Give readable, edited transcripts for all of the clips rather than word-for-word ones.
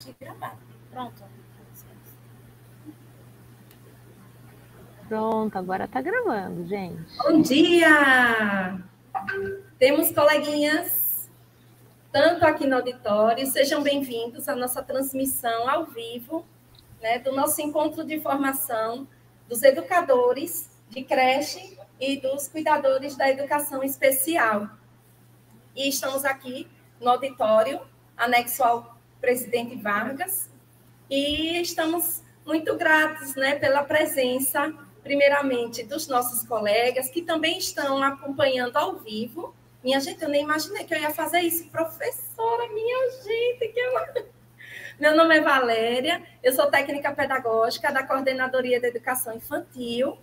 de gravar. Pronto. Pronto, agora está gravando, gente. Bom dia! Temos coleguinhas, tanto aqui no auditório, sejam bem-vindos à nossa transmissão ao vivo, né, do nosso encontro de formação dos educadores de creche e dos cuidadores da educação especial. E estamos aqui no auditório, anexo ao presidente Vargas, e estamos muito gratos, né, pela presença, primeiramente, dos nossos colegas, que também estão acompanhando ao vivo. Minha gente, eu nem imaginei que eu ia fazer isso. Professora, minha gente, Meu nome é Valéria, eu sou técnica pedagógica da Coordenadoria de Educação Infantil,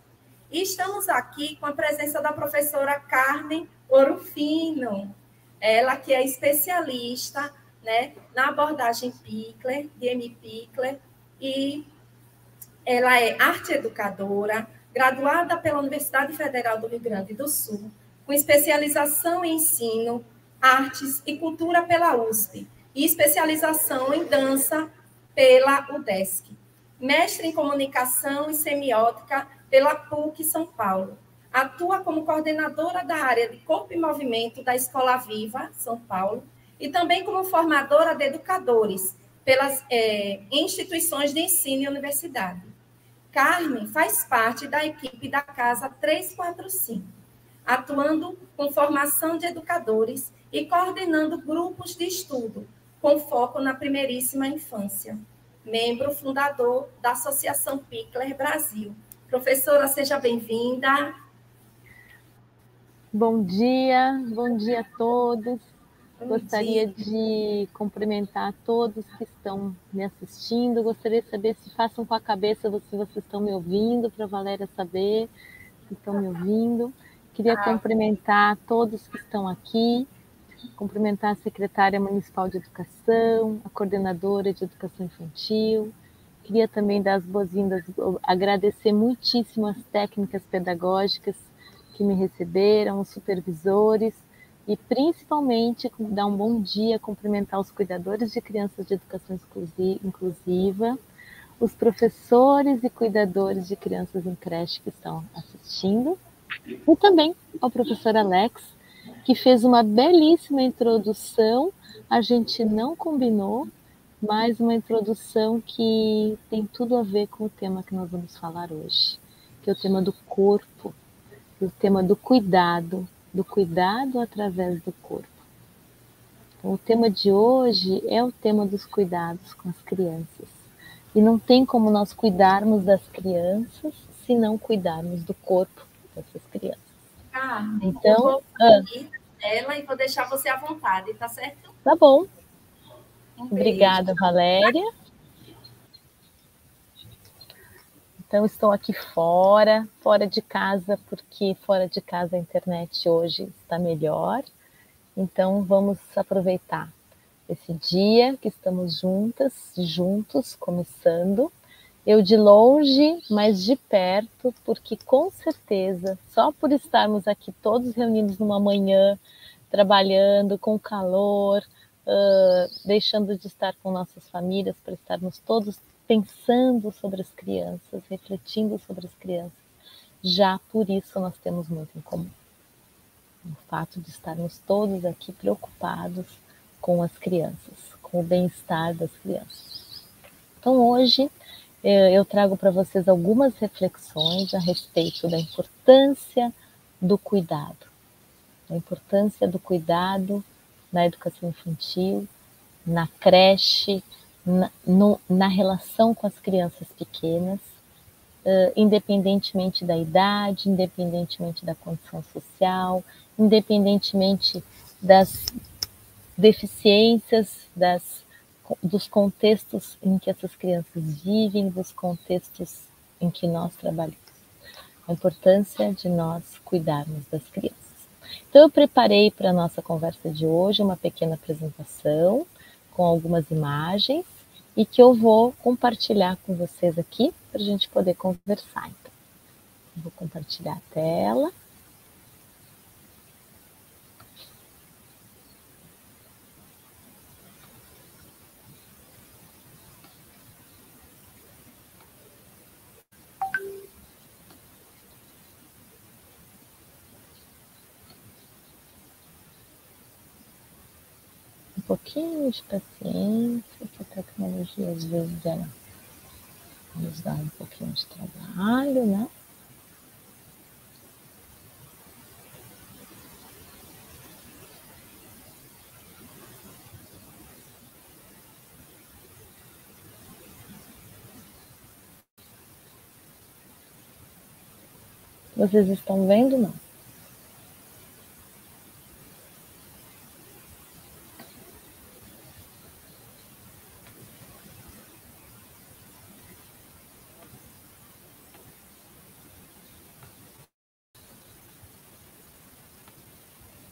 e estamos aqui com a presença da professora Carmen Orofino, ela que é especialista, né, na abordagem Pickler, de M. Pickler, e ela é arte educadora, graduada pela Universidade Federal do Rio Grande do Sul, com especialização em ensino, artes e cultura pela USP, e especialização em dança pela UDESC. Mestre em comunicação e semiótica pela PUC São Paulo. Atua como coordenadora da área de corpo e movimento da Escola Viva, São Paulo, e também como formadora de educadores pelas instituições de ensino e universidade. Carmen faz parte da equipe da Casa 345, atuando com formação de educadores e coordenando grupos de estudo, com foco na primeiríssima infância. Membro fundador da Associação Pickler Brasil. Professora, seja bem-vinda. Bom dia a todos. Gostaria de cumprimentar todos que estão me assistindo. Gostaria de saber se façam com a cabeça se vocês estão me ouvindo, para a Valéria saber se estão me ouvindo. Queria cumprimentar todos que estão aqui, cumprimentar a secretária municipal de educação, a coordenadora de educação infantil. Queria também dar as boas-vindas, agradecer muitíssimo as técnicas pedagógicas que me receberam, os supervisores, e principalmente dar um bom dia, cumprimentar os cuidadores de crianças de educação inclusiva, os professores e cuidadores de crianças em creche que estão assistindo, e também ao professor Alex, que fez uma belíssima introdução. A gente não combinou, mas uma introdução que tem tudo a ver com o tema que nós vamos falar hoje, que é o tema do corpo, o tema do cuidado através do corpo. Então, o tema de hoje é o tema dos cuidados com as crianças. E não tem como nós cuidarmos das crianças se não cuidarmos do corpo dessas crianças. Então, eu vou sair dela e vou deixar você à vontade, tá certo? Tá bom. Obrigada, Valéria. Então, estou aqui fora de casa, porque fora de casa a internet hoje está melhor. Então, vamos aproveitar esse dia que estamos juntos, começando. Eu de longe, mas de perto, porque com certeza, só por estarmos aqui todos reunidos numa manhã, trabalhando com calor, deixando de estar com nossas famílias para estarmos todos pensando sobre as crianças, refletindo sobre as crianças. Já por isso nós temos muito em comum. O fato de estarmos todos aqui preocupados com as crianças, com o bem-estar das crianças. Então hoje eu trago para vocês algumas reflexões a respeito da importância do cuidado. A importância do cuidado na educação infantil, na creche, na relação com as crianças pequenas, independentemente da idade, independentemente da condição social, independentemente das deficiências, dos contextos em que essas crianças vivem, dos contextos em que nós trabalhamos. A importância de nós cuidarmos das crianças. Então, eu preparei para a nossa conversa de hoje uma pequena apresentação com algumas imagens e que eu vou compartilhar com vocês aqui para a gente poder conversar. Então, eu vou compartilhar a tela. pouquinho de paciência, que a tecnologia às vezes ela nos dá um pouquinho de trabalho, né? Vocês estão vendo, não?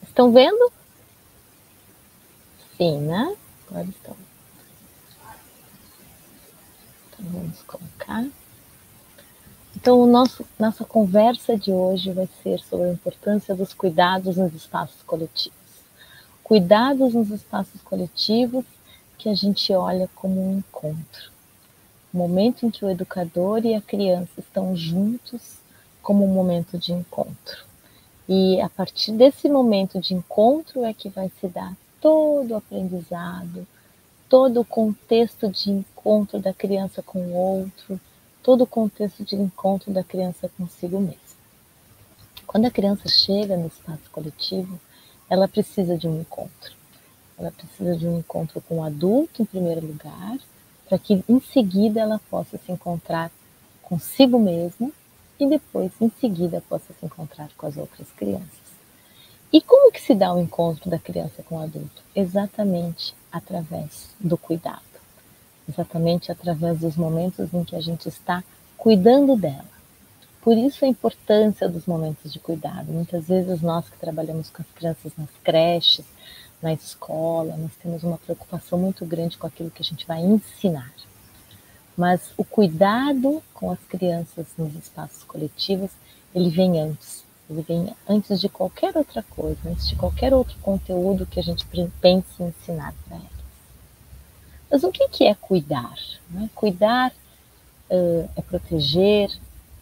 Estão vendo? Sim, né? Agora estão. Então, vamos colocar. Então, nossa conversa de hoje vai ser sobre a importância dos cuidados nos espaços coletivos. Cuidados nos espaços coletivos que a gente olha como um encontro. O momento em que o educador e a criança estão juntos como um momento de encontro. E a partir desse momento de encontro é que vai se dar todo o aprendizado, todo o contexto de encontro da criança com o outro, todo o contexto de encontro da criança consigo mesma. Quando a criança chega no espaço coletivo, ela precisa de um encontro. Ela precisa de um encontro com o adulto, em primeiro lugar, para que em seguida ela possa se encontrar consigo mesma e depois, em seguida, possa se encontrar com as outras crianças. E como que se dá o encontro da criança com o adulto? Exatamente através do cuidado. Exatamente através dos momentos em que a gente está cuidando dela. Por isso a importância dos momentos de cuidado. Muitas vezes nós que trabalhamos com as crianças nas creches, na escola, nós temos uma preocupação muito grande com aquilo que a gente vai ensinar. Mas o cuidado com as crianças nos espaços coletivos, ele vem antes. Ele vem antes de qualquer outra coisa, antes de qualquer outro conteúdo que a gente pense em ensinar para elas. Mas o que é cuidar? Cuidar é proteger,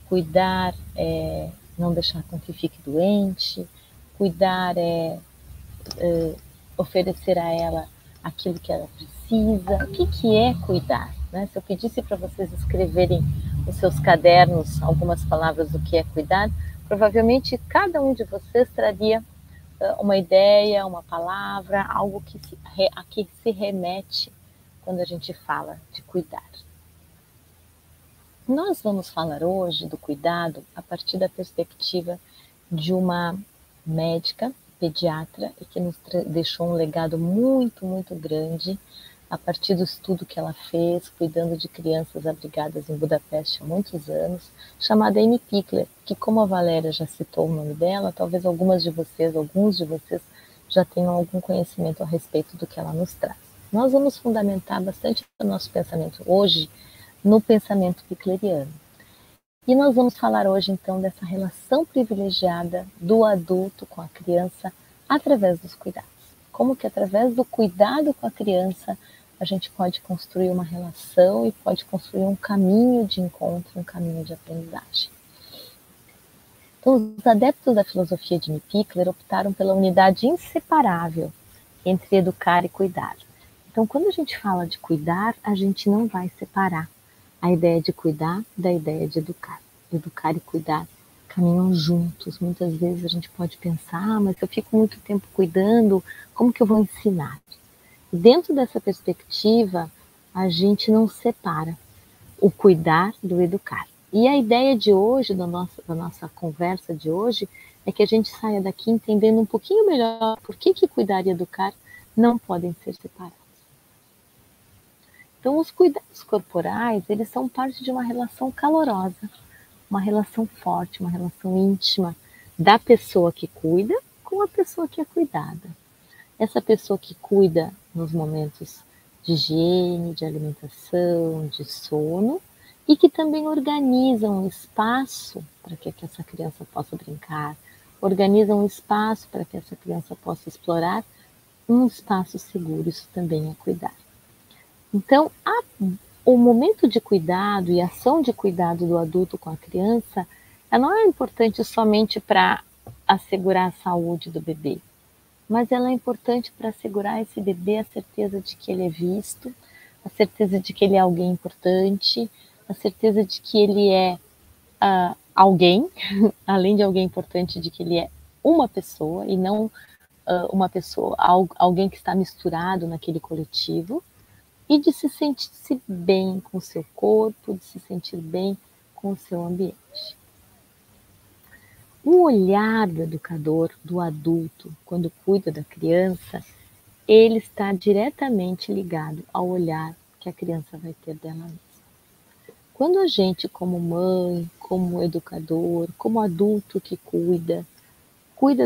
cuidar é não deixar com que fique doente, cuidar é oferecer a ela aquilo que ela precisa. O que é cuidar? Se eu pedisse para vocês escreverem nos seus cadernos algumas palavras do que é cuidar, provavelmente cada um de vocês traria uma ideia, uma palavra, algo a que se remete quando a gente fala de cuidar. Nós vamos falar hoje do cuidado a partir da perspectiva de uma médica, pediatra, e que nos deixou um legado muito, muito grande a partir do estudo que ela fez, cuidando de crianças abrigadas em Budapeste há muitos anos, chamada Amy Pickler, que, como a Valéria já citou o nome dela, talvez alguns de vocês já tenham algum conhecimento a respeito do que ela nos traz. Nós vamos fundamentar bastante o nosso pensamento hoje no pensamento pickleriano. E nós vamos falar hoje, então, dessa relação privilegiada do adulto com a criança através dos cuidados. Como que através do cuidado com a criança a gente pode construir uma relação e pode construir um caminho de encontro, um caminho de aprendizagem. Então, os adeptos da filosofia de Amy Pickler optaram pela unidade inseparável entre educar e cuidar. Então, quando a gente fala de cuidar, a gente não vai separar a ideia de cuidar da ideia de educar. Educar e cuidar caminham juntos. Muitas vezes a gente pode pensar, mas se eu fico muito tempo cuidando, como que eu vou ensinar? E dentro dessa perspectiva, a gente não separa o cuidar do educar. E a ideia de hoje, da nossa conversa de hoje, é que a gente saia daqui entendendo um pouquinho melhor por que cuidar e educar não podem ser separados. Então, os cuidados corporais, eles são parte de uma relação calorosa, uma relação forte, uma relação íntima da pessoa que cuida com a pessoa que é cuidada. Essa pessoa que cuida nos momentos de higiene, de alimentação, de sono, e que também organiza um espaço para que essa criança possa brincar, organiza um espaço para que essa criança possa explorar, um espaço seguro, isso também é cuidar. Então, o momento de cuidado e a ação de cuidado do adulto com a criança, ela não é importante somente para assegurar a saúde do bebê, mas ela é importante para assegurar esse bebê a certeza de que ele é visto, a certeza de que ele é alguém importante, a certeza de que ele é alguém, além de alguém importante, de que ele é uma pessoa e não uma pessoa, alguém que está misturado naquele coletivo, e de se sentir bem com o seu corpo, de se sentir bem com o seu ambiente. O olhar do educador, do adulto, quando cuida da criança, ele está diretamente ligado ao olhar que a criança vai ter dela mesma. Quando a gente, como mãe, como educador, como adulto que cuida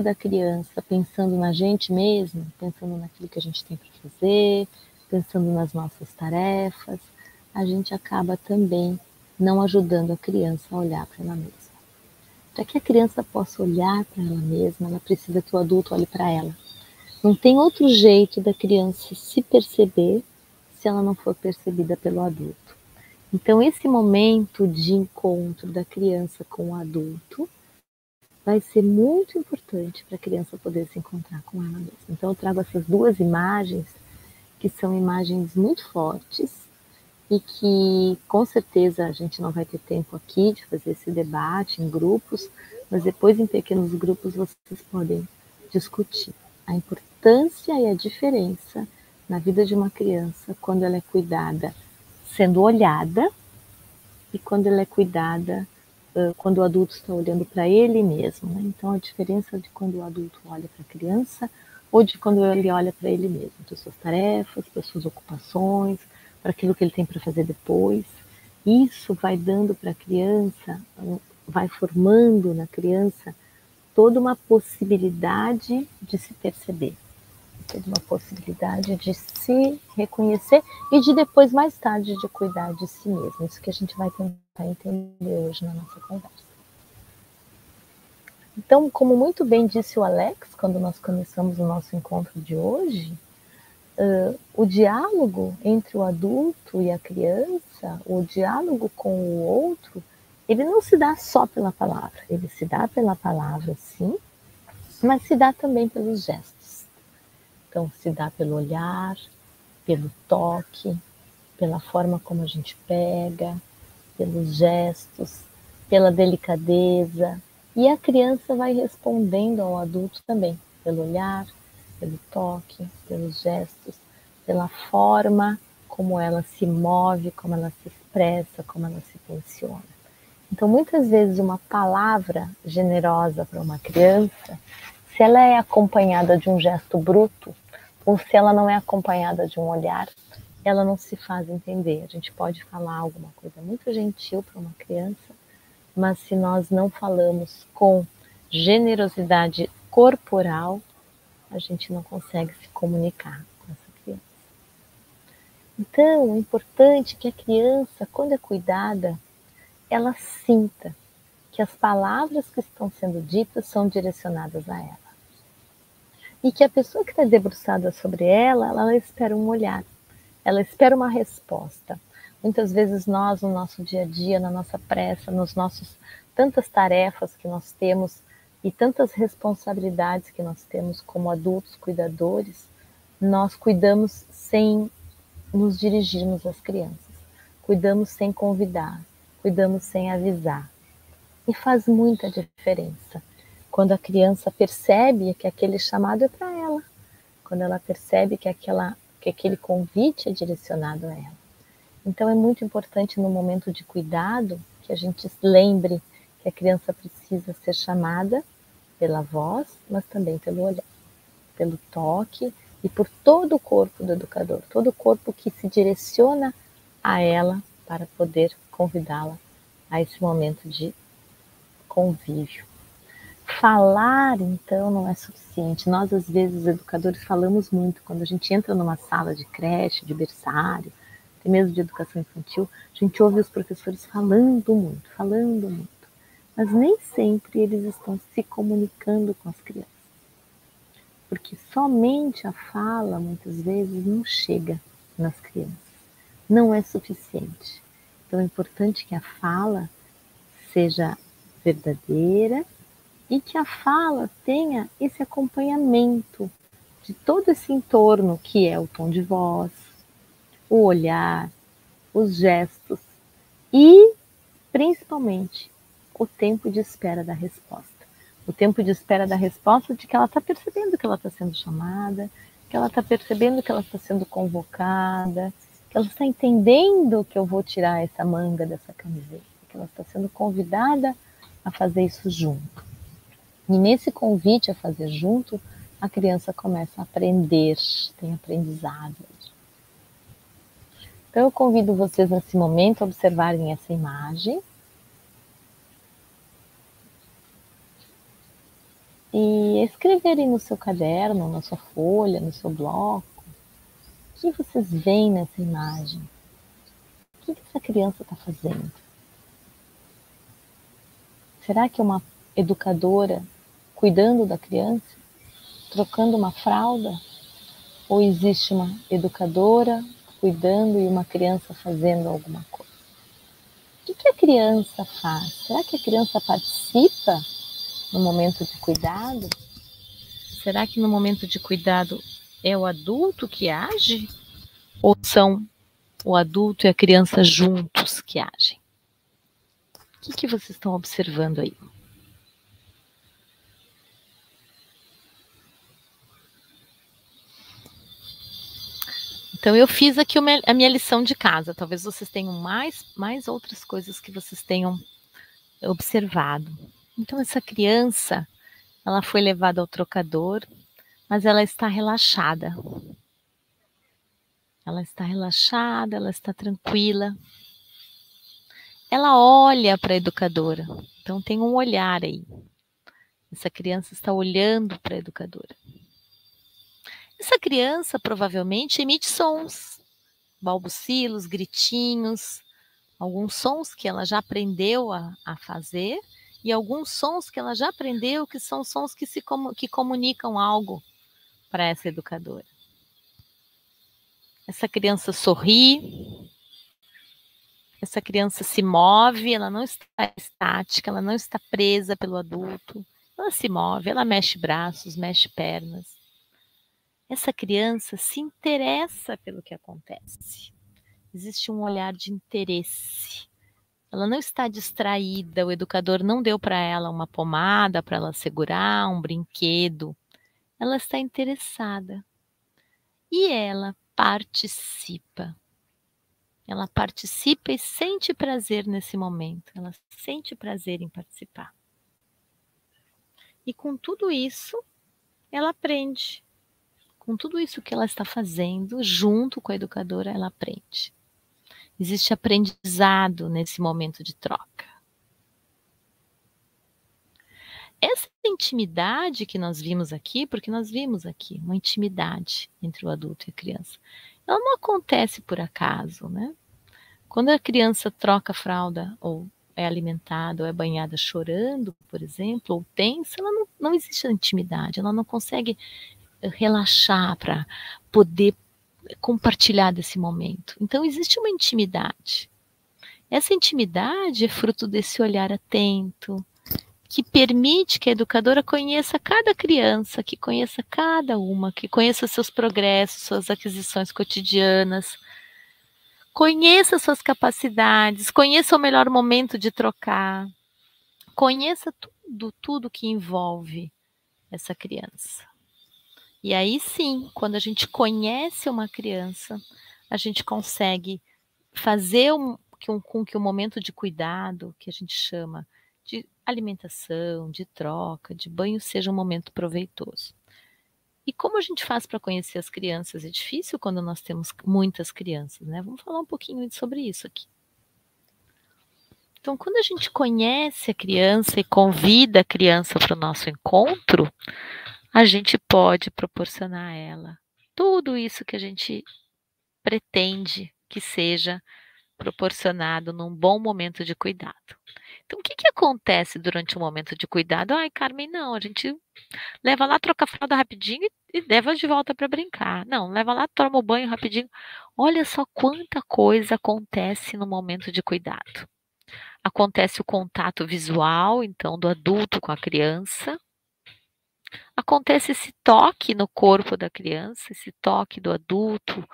da criança pensando na gente mesmo, pensando naquilo que a gente tem para fazer, pensando nas nossas tarefas, a gente acaba também não ajudando a criança a olhar para ela mesma. Para que a criança possa olhar para ela mesma, ela precisa que o adulto olhe para ela. Não tem outro jeito da criança se perceber se ela não for percebida pelo adulto. Então, esse momento de encontro da criança com o adulto vai ser muito importante para a criança poder se encontrar com ela mesma. Então, eu trago essas duas imagens, que são imagens muito fortes e que, com certeza, a gente não vai ter tempo aqui de fazer esse debate em grupos, mas depois, em pequenos grupos, vocês podem discutir a importância e a diferença na vida de uma criança quando ela é cuidada sendo olhada e quando ela é cuidada quando o adulto está olhando para ele mesmo. Né? Então, a diferença de quando o adulto olha para a criança ou de quando ele olha para ele mesmo, para suas tarefas, para suas ocupações, para aquilo que ele tem para fazer depois. Isso vai dando para a criança, vai formando na criança toda uma possibilidade de se perceber, toda uma possibilidade de se reconhecer e de depois, mais tarde, de cuidar de si mesmo. Isso que a gente vai tentar entender hoje na nossa conversa. Então, como muito bem disse o Alex, quando nós começamos o nosso encontro de hoje, o diálogo entre o adulto e a criança, o diálogo com o outro, ele não se dá só pela palavra, ele se dá pela palavra, sim, mas se dá também pelos gestos. Então, se dá pelo olhar, pelo toque, pela forma como a gente pega, pelos gestos, pela delicadeza. E a criança vai respondendo ao adulto também, pelo olhar, pelo toque, pelos gestos, pela forma como ela se move, como ela se expressa, como ela se posiciona. Então, muitas vezes, uma palavra generosa para uma criança, se ela é acompanhada de um gesto bruto, ou se ela não é acompanhada de um olhar, ela não se faz entender. A gente pode falar alguma coisa muito gentil para uma criança, mas se nós não falamos com generosidade corporal, a gente não consegue se comunicar com essa criança. Então, é importante que a criança, quando é cuidada, ela sinta que as palavras que estão sendo ditas são direcionadas a ela. E que a pessoa que está debruçada sobre ela, ela espera um olhar, ela espera uma resposta. Muitas vezes nós, no nosso dia a dia, na nossa pressa, nos nossos tantas tarefas que nós temos e tantas responsabilidades que nós temos como adultos cuidadores, nós cuidamos sem nos dirigirmos às crianças, cuidamos sem convidar, cuidamos sem avisar. E faz muita diferença quando a criança percebe que aquele chamado é para ela, quando ela percebe que aquele convite é direcionado a ela. Então, é muito importante no momento de cuidado que a gente lembre que a criança precisa ser chamada pela voz, mas também pelo olhar, pelo toque e por todo o corpo do educador, todo o corpo que se direciona a ela para poder convidá-la a esse momento de convívio. Falar, então, não é suficiente. Nós, às vezes, os educadores, falamos muito. Quando a gente entra numa sala de creche, de berçário, até mesmo de educação infantil, a gente ouve os professores falando muito, mas nem sempre eles estão se comunicando com as crianças. Porque somente a fala, muitas vezes, não chega nas crianças. Não é suficiente. Então, é importante que a fala seja verdadeira e que a fala tenha esse acompanhamento de todo esse entorno que é o tom de voz, o olhar, os gestos e, principalmente, o tempo de espera da resposta. O tempo de espera da resposta de que ela está percebendo que ela está sendo chamada, que ela está percebendo que ela está sendo convocada, que ela está entendendo que eu vou tirar essa manga dessa camiseta, que ela está sendo convidada a fazer isso junto. E nesse convite a fazer junto, a criança começa a aprender, tem aprendizado. Então eu convido vocês nesse momento a observarem essa imagem e escreverem no seu caderno, na sua folha, no seu bloco, o que vocês veem nessa imagem? O que essa criança está fazendo? Será que é uma educadora cuidando da criança, trocando uma fralda? Ou existe uma educadora cuidando e uma criança fazendo alguma coisa? O que a criança faz? Será que a criança participa no momento de cuidado? Será que no momento de cuidado é o adulto que age? Ou são o adulto e a criança juntos que agem? O que vocês estão observando aí? Então, eu fiz aqui a minha lição de casa. Talvez vocês tenham mais outras coisas que vocês tenham observado. Então, essa criança, ela foi levada ao trocador, mas ela está relaxada. Ela está relaxada, ela está tranquila. Ela olha para a educadora. Então, tem um olhar aí. Essa criança está olhando para a educadora. Essa criança provavelmente emite sons, balbucios, gritinhos, alguns sons que ela já aprendeu a fazer e alguns sons que ela já aprendeu que são sons que comunicam algo para essa educadora. Essa criança sorri, essa criança se move, ela não está estática, ela não está presa pelo adulto, ela se move, ela mexe braços, mexe pernas. Essa criança se interessa pelo que acontece. Existe um olhar de interesse. Ela não está distraída, o educador não deu para ela uma pomada para ela segurar, um brinquedo. Ela está interessada. E ela participa. Ela participa e sente prazer nesse momento. Ela sente prazer em participar. E com tudo isso, ela aprende. Com tudo isso que ela está fazendo, junto com a educadora, ela aprende. Existe aprendizado nesse momento de troca. Essa intimidade que nós vimos aqui, porque nós vimos aqui uma intimidade entre o adulto e a criança, ela não acontece por acaso, né? Quando a criança troca a fralda, ou é alimentada, ou é banhada chorando, por exemplo, ou tensa, ela não existe a intimidade, ela não consegue relaxar para poder compartilhar desse momento. Então, existe uma intimidade. Essa intimidade é fruto desse olhar atento, que permite que a educadora conheça cada criança, que conheça cada uma, que conheça seus progressos, suas aquisições cotidianas, conheça suas capacidades, conheça o melhor momento de trocar, conheça tudo que envolve essa criança. E aí sim, quando a gente conhece uma criança, a gente consegue fazer com que o momento de cuidado, que a gente chama de alimentação, de troca, de banho, seja um momento proveitoso. E como a gente faz para conhecer as crianças? É difícil quando nós temos muitas crianças, né? Vamos falar um pouquinho sobre isso aqui. Então, quando a gente conhece a criança e convida a criança para o nosso encontro, a gente pode proporcionar a ela tudo isso que a gente pretende que seja proporcionado num bom momento de cuidado. Então, o que acontece durante o momento de cuidado? Ai, Carmen, não, a gente leva lá, troca a fralda rapidinho e leva de volta para brincar. Não, leva lá, toma o banho rapidinho. Olha só quanta coisa acontece no momento de cuidado. Acontece o contato visual, então, do adulto com a criança. acontece esse toque no corpo da criança, esse toque do adulto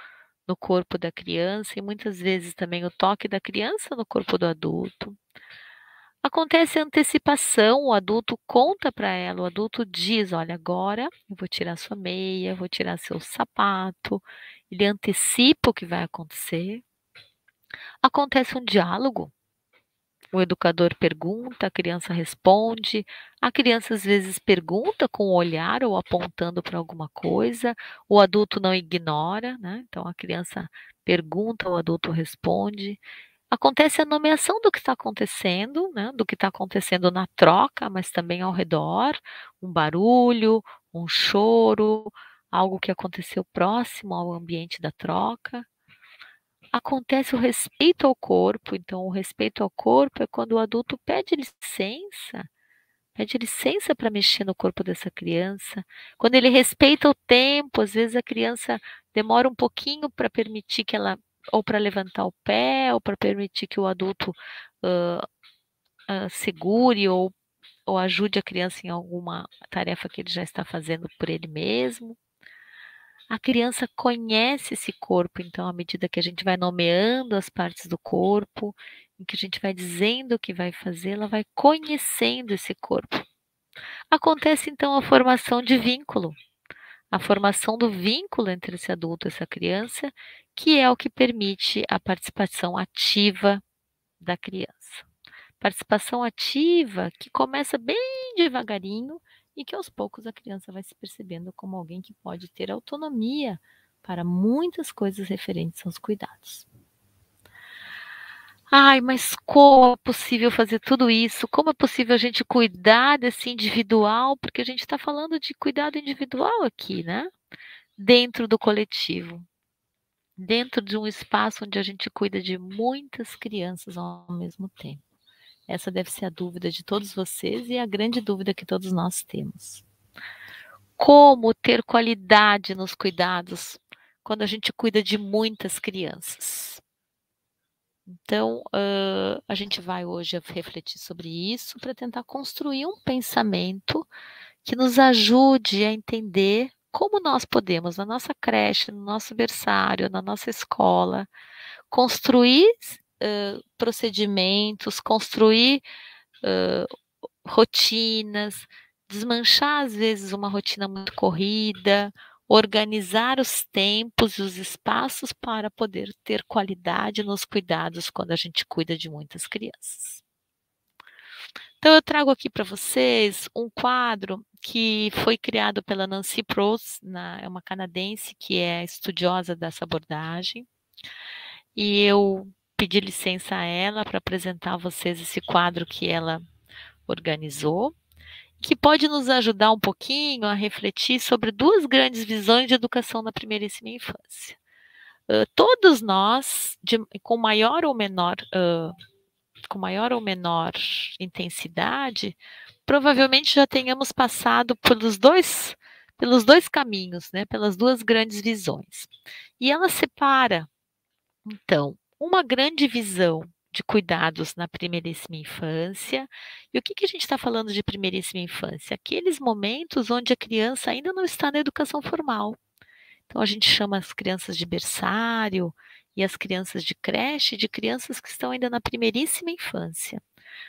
no corpo da criança, e muitas vezes também o toque da criança no corpo do adulto. Acontece a antecipação, o adulto conta para ela, o adulto diz, olha, agora eu vou tirar sua meia, vou tirar seu sapato, ele antecipa o que vai acontecer. Acontece um diálogo, o educador pergunta, a criança responde, a criança às vezes pergunta com o olhar ou apontando para alguma coisa, o adulto não ignora, né? Então a criança pergunta, o adulto responde. Acontece a nomeação do que está acontecendo, né? Do que está acontecendo na troca, mas também ao redor, um barulho, um choro, algo que aconteceu próximo ao ambiente da troca. Acontece o respeito ao corpo, então o respeito ao corpo é quando o adulto pede licença para mexer no corpo dessa criança. Quando ele respeita o tempo, às vezes a criança demora um pouquinho para permitir que ela, ou para levantar o pé, ou para permitir que o adulto segure ou ajude a criança em alguma tarefa que ele já está fazendo por ele mesmo. A criança conhece esse corpo, então, à medida que a gente vai nomeando as partes do corpo, em que a gente vai dizendo o que vai fazer, ela vai conhecendo esse corpo. Acontece, então, a formação de vínculo, a formação do vínculo entre esse adulto e essa criança, que é o que permite a participação ativa da criança. Participação ativa que começa bem devagarinho e que aos poucos a criança vai se percebendo como alguém que pode ter autonomia para muitas coisas referentes aos cuidados. Ai, mas como é possível fazer tudo isso? Como é possível a gente cuidar desse individual? Porque a gente está falando de cuidado individual aqui, né? Dentro do coletivo. Dentro de um espaço onde a gente cuida de muitas crianças ao mesmo tempo. Essa deve ser a dúvida de todos vocês e a grande dúvida que todos nós temos. Como ter qualidade nos cuidados quando a gente cuida de muitas crianças? Então, a gente vai hoje refletir sobre isso para tentar construir um pensamento que nos ajude a entender como nós podemos, na nossa creche, no nosso berçário, na nossa escola, construir procedimentos, construir rotinas, desmanchar às vezes uma rotina muito corrida, organizar os tempos e os espaços para poder ter qualidade nos cuidados quando a gente cuida de muitas crianças. Então eu trago aqui para vocês um quadro que foi criado pela Nancy Proulx, é uma canadense que é estudiosa dessa abordagem, e eu pedi licença a ela para apresentar a vocês esse quadro que ela organizou, que pode nos ajudar um pouquinho a refletir sobre duas grandes visões de educação na primeiríssima infância. Todos nós, com maior ou menor intensidade, provavelmente já tenhamos passado pelos dois caminhos, né, pelas duas grandes visões. E ela separa, então, uma grande visão de cuidados na primeiríssima infância. E o que a gente está falando de primeiríssima infância? Aqueles momentos onde a criança ainda não está na educação formal. Então, a gente chama as crianças de berçário e as crianças de creche de crianças que estão ainda na primeiríssima infância.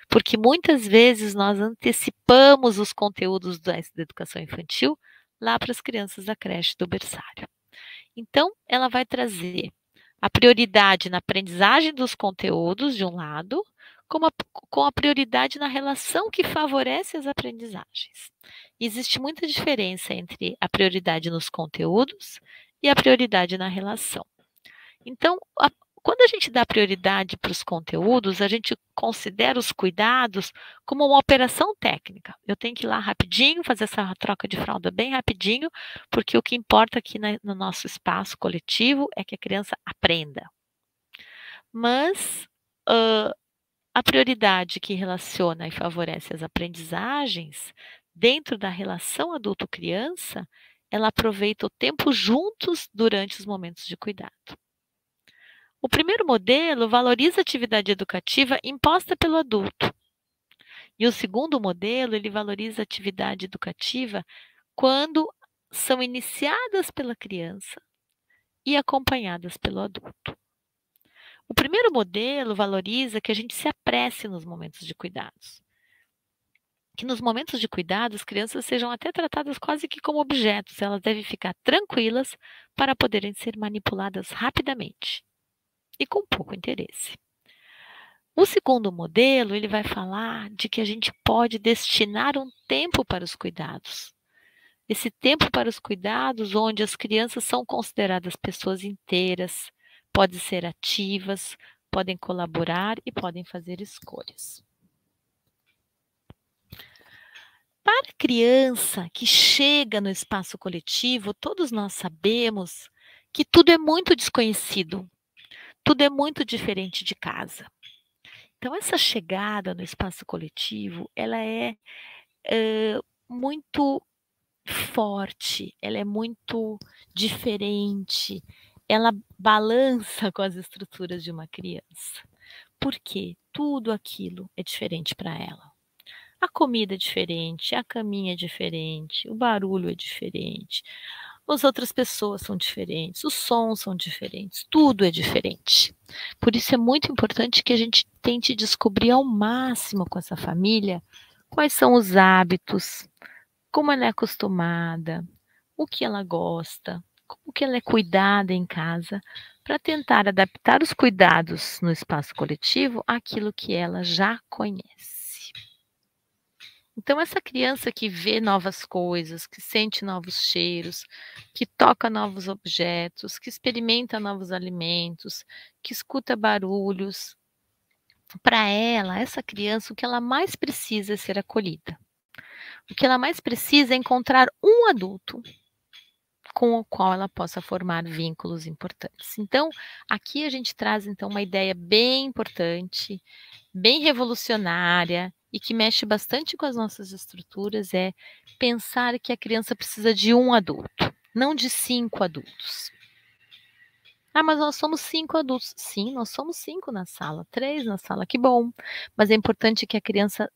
Porque muitas vezes nós antecipamos os conteúdos da educação infantil lá para as crianças da creche, do berçário. Então, ela vai trazer a prioridade na aprendizagem dos conteúdos, de um lado, com a prioridade na relação que favorece as aprendizagens. Existe muita diferença entre a prioridade nos conteúdos e a prioridade na relação. Então, quando a gente dá prioridade para os conteúdos, a gente considera os cuidados como uma operação técnica. Eu tenho que ir lá rapidinho, fazer essa troca de fralda bem rapidinho, porque o que importa aqui no nosso espaço coletivo é que a criança aprenda. Mas a prioridade que relaciona e favorece as aprendizagens, dentro da relação adulto-criança, ela aproveita o tempo juntos durante os momentos de cuidado. O primeiro modelo valoriza a atividade educativa imposta pelo adulto. E o segundo modelo, ele valoriza a atividade educativa quando são iniciadas pela criança e acompanhadas pelo adulto. O primeiro modelo valoriza que a gente se apresse nos momentos de cuidados. Que nos momentos de cuidado as crianças sejam até tratadas quase que como objetos, elas devem ficar tranquilas para poderem ser manipuladas rapidamente e com pouco interesse. O segundo modelo, ele vai falar de que a gente pode destinar um tempo para os cuidados. Esse tempo para os cuidados, onde as crianças são consideradas pessoas inteiras, podem ser ativas, podem colaborar e podem fazer escolhas. Para a criança que chega no espaço coletivo, todos nós sabemos que tudo é muito desconhecido, tudo é muito diferente de casa. Então, essa chegada no espaço coletivo, ela é muito forte, ela é muito diferente, ela balança com as estruturas de uma criança. Por quê? Tudo aquilo é diferente para ela. A comida é diferente, a caminha é diferente, o barulho é diferente, as outras pessoas são diferentes, os sons são diferentes, tudo é diferente. Por isso é muito importante que a gente tente descobrir ao máximo com essa família quais são os hábitos, como ela é acostumada, o que ela gosta, como que ela é cuidada em casa, para tentar adaptar os cuidados no espaço coletivo àquilo que ela já conhece. Então, essa criança que vê novas coisas, que sente novos cheiros, que toca novos objetos, que experimenta novos alimentos, que escuta barulhos, para ela, essa criança, o que ela mais precisa é ser acolhida. O que ela mais precisa é encontrar um adulto com o qual ela possa formar vínculos importantes. Então, aqui a gente traz então uma ideia bem importante, bem revolucionária e que mexe bastante com as nossas estruturas, é pensar que a criança precisa de um adulto, não de 5 adultos. Ah, mas nós somos 5 adultos. Sim, nós somos 5 na sala, 3 na sala, que bom. Mas é importante que a criança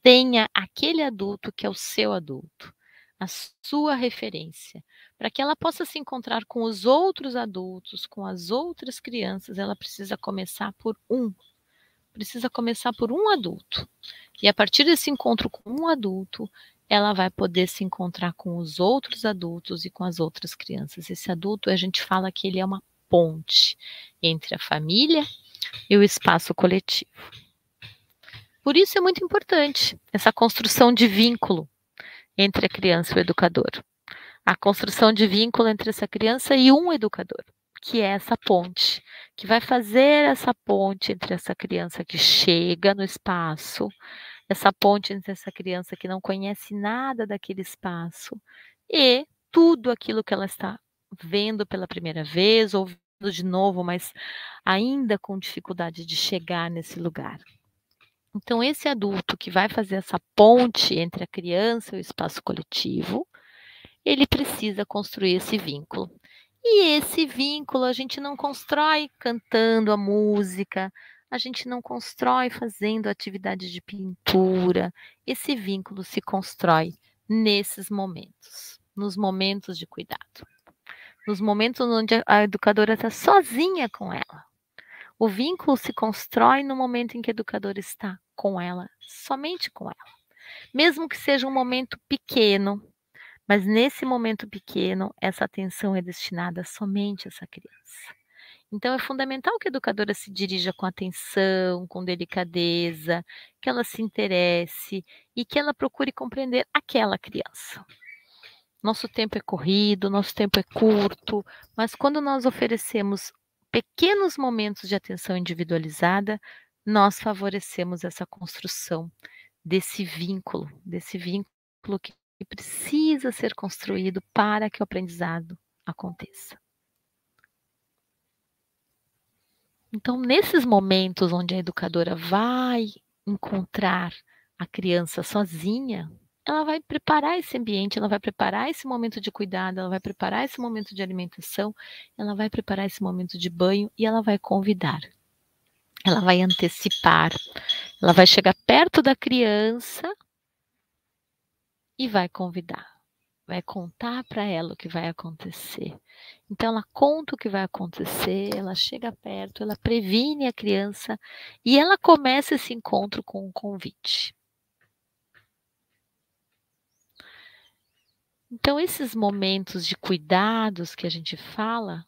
tenha aquele adulto que é o seu adulto, a sua referência, para que ela possa se encontrar com os outros adultos, com as outras crianças, ela precisa começar por um. Precisa começar por um adulto. E a partir desse encontro com um adulto, ela vai poder se encontrar com os outros adultos e com as outras crianças. Esse adulto, a gente fala que ele é uma ponte entre a família e o espaço coletivo. Por isso é muito importante essa construção de vínculo entre a criança e o educador. A construção de vínculo entre essa criança e um educador, que é essa ponte, que vai fazer essa ponte entre essa criança que chega no espaço, essa ponte entre essa criança que não conhece nada daquele espaço e tudo aquilo que ela está vendo pela primeira vez, ouvindo de novo, mas ainda com dificuldade de chegar nesse lugar. Então, esse adulto que vai fazer essa ponte entre a criança e o espaço coletivo, ele precisa construir esse vínculo. E esse vínculo a gente não constrói cantando a música, a gente não constrói fazendo atividade de pintura. Esse vínculo se constrói nesses momentos, nos momentos de cuidado. Nos momentos onde a educadora está sozinha com ela. O vínculo se constrói no momento em que a educadora está com ela, somente com ela. Mesmo que seja um momento pequeno, mas nesse momento pequeno, essa atenção é destinada somente a essa criança. Então, é fundamental que a educadora se dirija com atenção, com delicadeza, que ela se interesse e que ela procure compreender aquela criança. Nosso tempo é corrido, nosso tempo é curto, mas quando nós oferecemos pequenos momentos de atenção individualizada, nós favorecemos essa construção desse vínculo que precisa ser construído para que o aprendizado aconteça. Então, nesses momentos onde a educadora vai encontrar a criança sozinha, ela vai preparar esse ambiente, ela vai preparar esse momento de cuidado, ela vai preparar esse momento de alimentação, ela vai preparar esse momento de banho e ela vai convidar. Ela vai antecipar, ela vai chegar perto da criança e vai convidar. vai contar para ela o que vai acontecer. Então, ela conta o que vai acontecer, ela chega perto, ela previne a criança e ela começa esse encontro com um convite. Então, esses momentos de cuidados que a gente fala,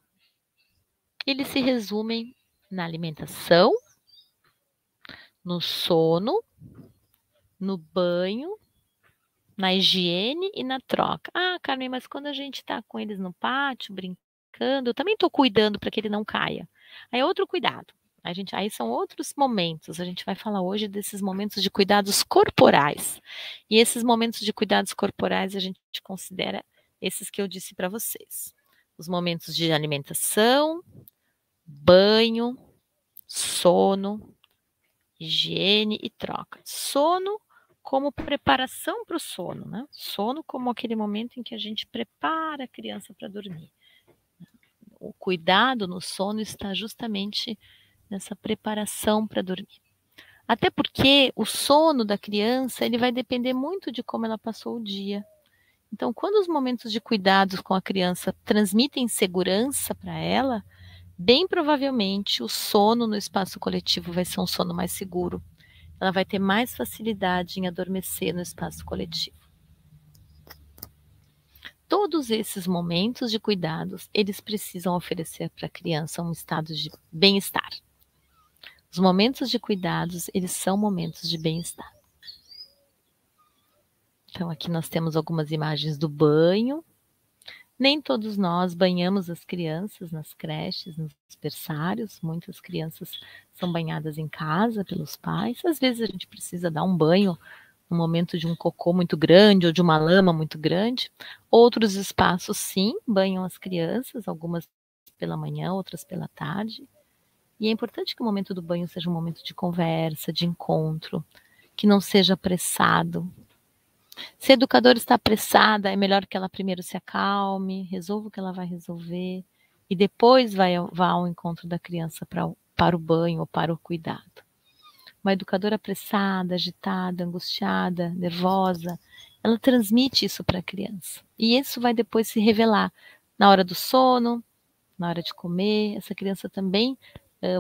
eles se resumem na alimentação, no sono, no banho, na higiene e na troca. Ah, Carmen, mas quando a gente está com eles no pátio, brincando, eu também estou cuidando para que ele não caia. Aí é outro cuidado. Aí são outros momentos. A gente vai falar hoje desses momentos de cuidados corporais. E esses momentos de cuidados corporais a gente considera esses que eu disse para vocês. Os momentos de alimentação, banho, sono, higiene e troca. Sono como preparação para o sono, né? Sono como aquele momento em que a gente prepara a criança para dormir. O cuidado no sono está justamente nessa preparação para dormir. Até porque o sono da criança, ele vai depender muito de como ela passou o dia. Então, quando os momentos de cuidados com a criança transmitem segurança para ela, bem provavelmente o sono no espaço coletivo vai ser um sono mais seguro. Ela vai ter mais facilidade em adormecer no espaço coletivo. Todos esses momentos de cuidados, eles precisam oferecer para a criança um estado de bem-estar. Os momentos de cuidados, eles são momentos de bem-estar. Então, aqui nós temos algumas imagens do banho. Nem todos nós banhamos as crianças nas creches, nos berçários. Muitas crianças são banhadas em casa pelos pais. Às vezes a gente precisa dar um banho no momento de um cocô muito grande ou de uma lama muito grande. Outros espaços, sim, banham as crianças, algumas pela manhã, outras pela tarde. E é importante que o momento do banho seja um momento de conversa, de encontro, que não seja apressado. Se a educadora está apressada, é melhor que ela primeiro se acalme, resolva o que ela vai resolver e depois vá ao encontro da criança para o banho ou para o cuidado. Uma educadora apressada, agitada, angustiada, nervosa, ela transmite isso para a criança. E isso vai depois se revelar na hora do sono, na hora de comer. Essa criança também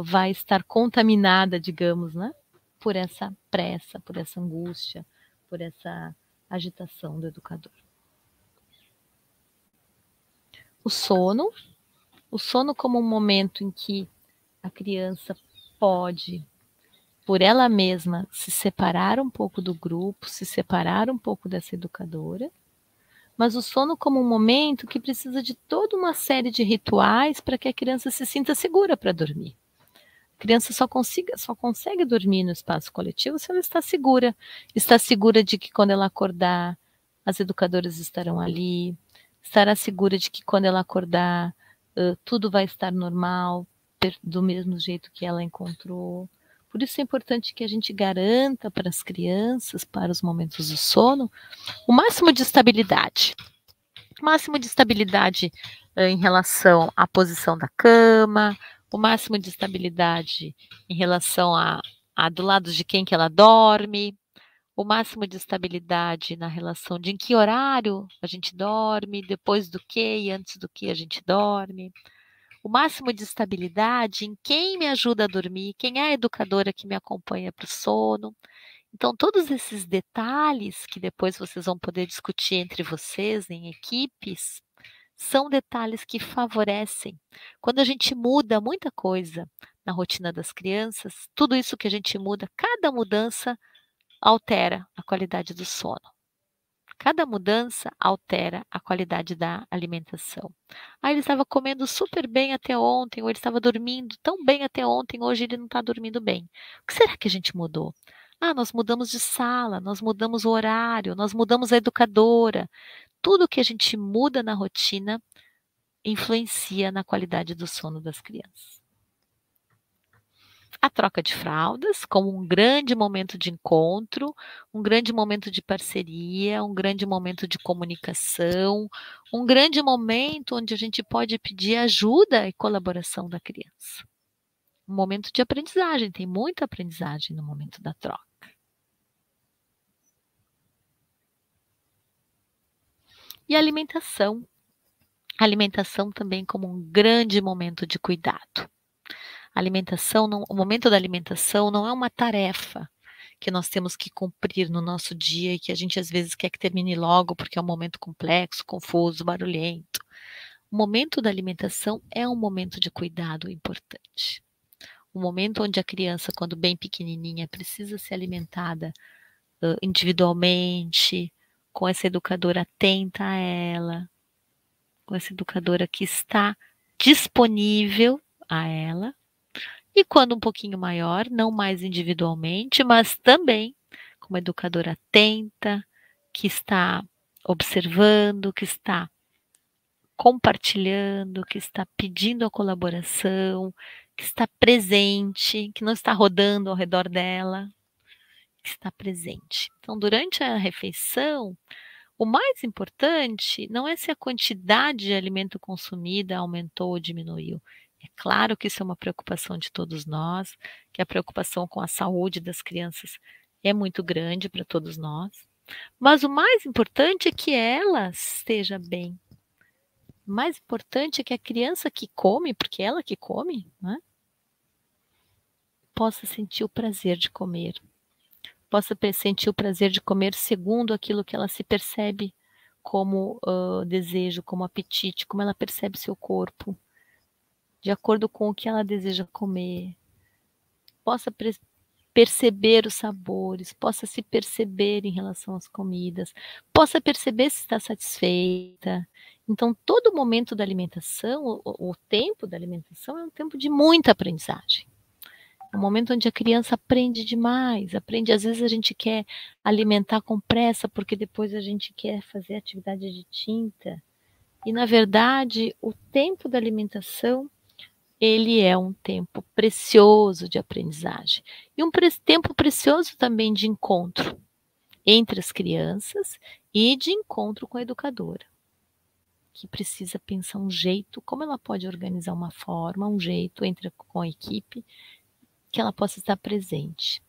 vai estar contaminada, digamos, né, por essa pressa, por essa angústia, por essa agitação do educador. O sono como um momento em que a criança pode, por ela mesma, se separar um pouco do grupo, se separar um pouco dessa educadora, mas o sono como um momento que precisa de toda uma série de rituais para que a criança se sinta segura para dormir. A criança só consegue dormir no espaço coletivo se ela está segura de que quando ela acordar, as educadoras estarão ali, estará segura de que quando ela acordar, tudo vai estar normal, do mesmo jeito que ela encontrou. Por isso é importante que a gente garanta para as crianças, para os momentos do sono, o máximo de estabilidade. O máximo de estabilidade em relação à posição da cama, o máximo de estabilidade em relação a do lado de quem que ela dorme, o máximo de estabilidade na relação de em que horário a gente dorme, depois do que e antes do que a gente dorme. O máximo de estabilidade em quem me ajuda a dormir, quem é a educadora que me acompanha para o sono. Então, todos esses detalhes que depois vocês vão poder discutir entre vocês em equipes, são detalhes que favorecem. Quando a gente muda muita coisa na rotina das crianças, tudo isso que a gente muda, cada mudança altera a qualidade do sono. Cada mudança altera a qualidade da alimentação. Ah, ele estava comendo super bem até ontem, ou ele estava dormindo tão bem até ontem, hoje ele não está dormindo bem. O que será que a gente mudou? Ah, nós mudamos de sala, nós mudamos o horário, nós mudamos a educadora. Tudo que a gente muda na rotina influencia na qualidade do sono das crianças. A troca de fraldas como um grande momento de encontro, um grande momento de parceria, um grande momento de comunicação, um grande momento onde a gente pode pedir ajuda e colaboração da criança. Um momento de aprendizagem, tem muita aprendizagem no momento da troca. E a alimentação. A alimentação também como um grande momento de cuidado. A alimentação, o momento da alimentação não é uma tarefa que nós temos que cumprir no nosso dia e que a gente às vezes quer que termine logo porque é um momento complexo, confuso, barulhento. O momento da alimentação é um momento de cuidado importante. O momento onde a criança, quando bem pequenininha, precisa ser alimentada individualmente, com essa educadora atenta a ela, com essa educadora que está disponível a ela. E quando um pouquinho maior, não mais individualmente, mas também com uma educadora atenta, que está observando, que está compartilhando, que está pedindo a colaboração, que está presente, que não está rodando ao redor dela, que está presente. Então, durante a refeição, o mais importante não é se a quantidade de alimento consumida aumentou ou diminuiu. É claro que isso é uma preocupação de todos nós, que a preocupação com a saúde das crianças é muito grande para todos nós. Mas o mais importante é que ela esteja bem. O mais importante é que a criança que come, porque é ela que come, né, possa sentir o prazer de comer. Possa sentir o prazer de comer segundo aquilo que ela se percebe como desejo, como apetite, como ela percebe seu corpo, de acordo com o que ela deseja comer. Possa perceber os sabores, possa se perceber em relação às comidas, possa perceber se está satisfeita. Então, todo momento da alimentação, o tempo da alimentação é um tempo de muita aprendizagem. É um momento onde a criança aprende demais, aprende. Às vezes a gente quer alimentar com pressa, porque depois a gente quer fazer atividade de tinta. E, na verdade, o tempo da alimentação, ele é um tempo precioso de aprendizagem. E um tempo precioso também de encontro entre as crianças e de encontro com a educadora, que precisa pensar um jeito, como ela pode organizar uma forma, um jeito com a equipe, que ela possa estar presente.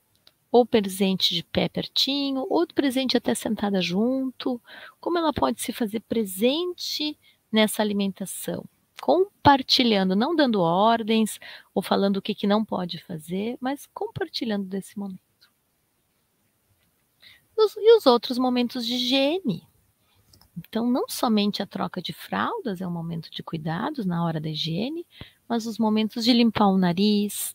Ou presente de pé pertinho, ou presente até sentada junto. Como ela pode se fazer presente nessa alimentação? Compartilhando, não dando ordens ou falando o que não pode fazer, mas compartilhando desse momento. E os outros momentos de higiene. Então, não somente a troca de fraldas é um momento de cuidados na hora da higiene, mas os momentos de limpar o nariz,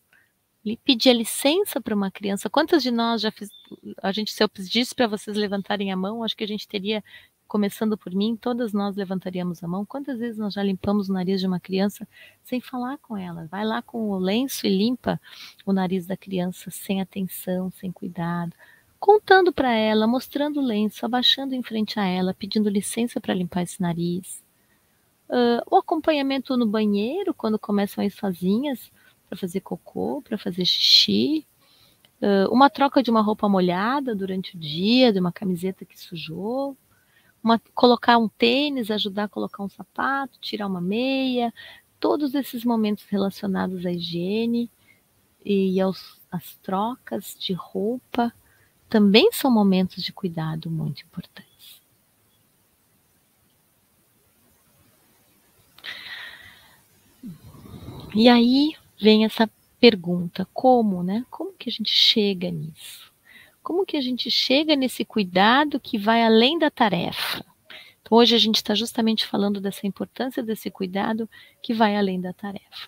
pedir a licença para uma criança. Quantas de nós se eu pedisse para vocês levantarem a mão, acho que a gente teria, começando por mim, todas nós levantaríamos a mão. Quantas vezes nós já limpamos o nariz de uma criança sem falar com ela? Vai lá com o lenço e limpa o nariz da criança sem atenção, sem cuidado, contando para ela, mostrando o lenço, abaixando em frente a ela, pedindo licença para limpar esse nariz. O acompanhamento no banheiro, quando começam a ir sozinhas, para fazer cocô, para fazer xixi, uma troca de uma roupa molhada durante o dia, de uma camiseta que sujou, colocar um tênis, ajudar a colocar um sapato, tirar uma meia, todos esses momentos relacionados à higiene e às trocas de roupa também são momentos de cuidado muito importantes. E aí vem essa pergunta, como, né? Como que a gente chega nisso? Como que a gente chega nesse cuidado que vai além da tarefa? Então, hoje a gente está justamente falando dessa importância desse cuidado que vai além da tarefa.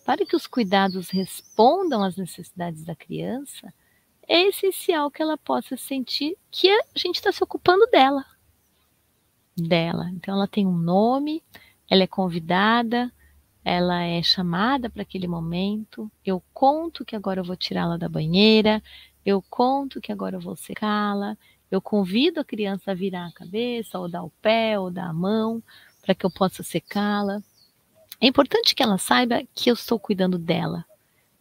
Para que os cuidados respondam às necessidades da criança, é essencial que ela possa sentir que a gente está se ocupando dela. Então, ela tem um nome, ela é convidada, ela é chamada para aquele momento. Eu conto que agora eu vou tirá-la da banheira, eu conto que agora eu vou secá-la, eu convido a criança a virar a cabeça, ou dar o pé, ou dar a mão, para que eu possa secá-la. É importante que ela saiba que eu estou cuidando dela,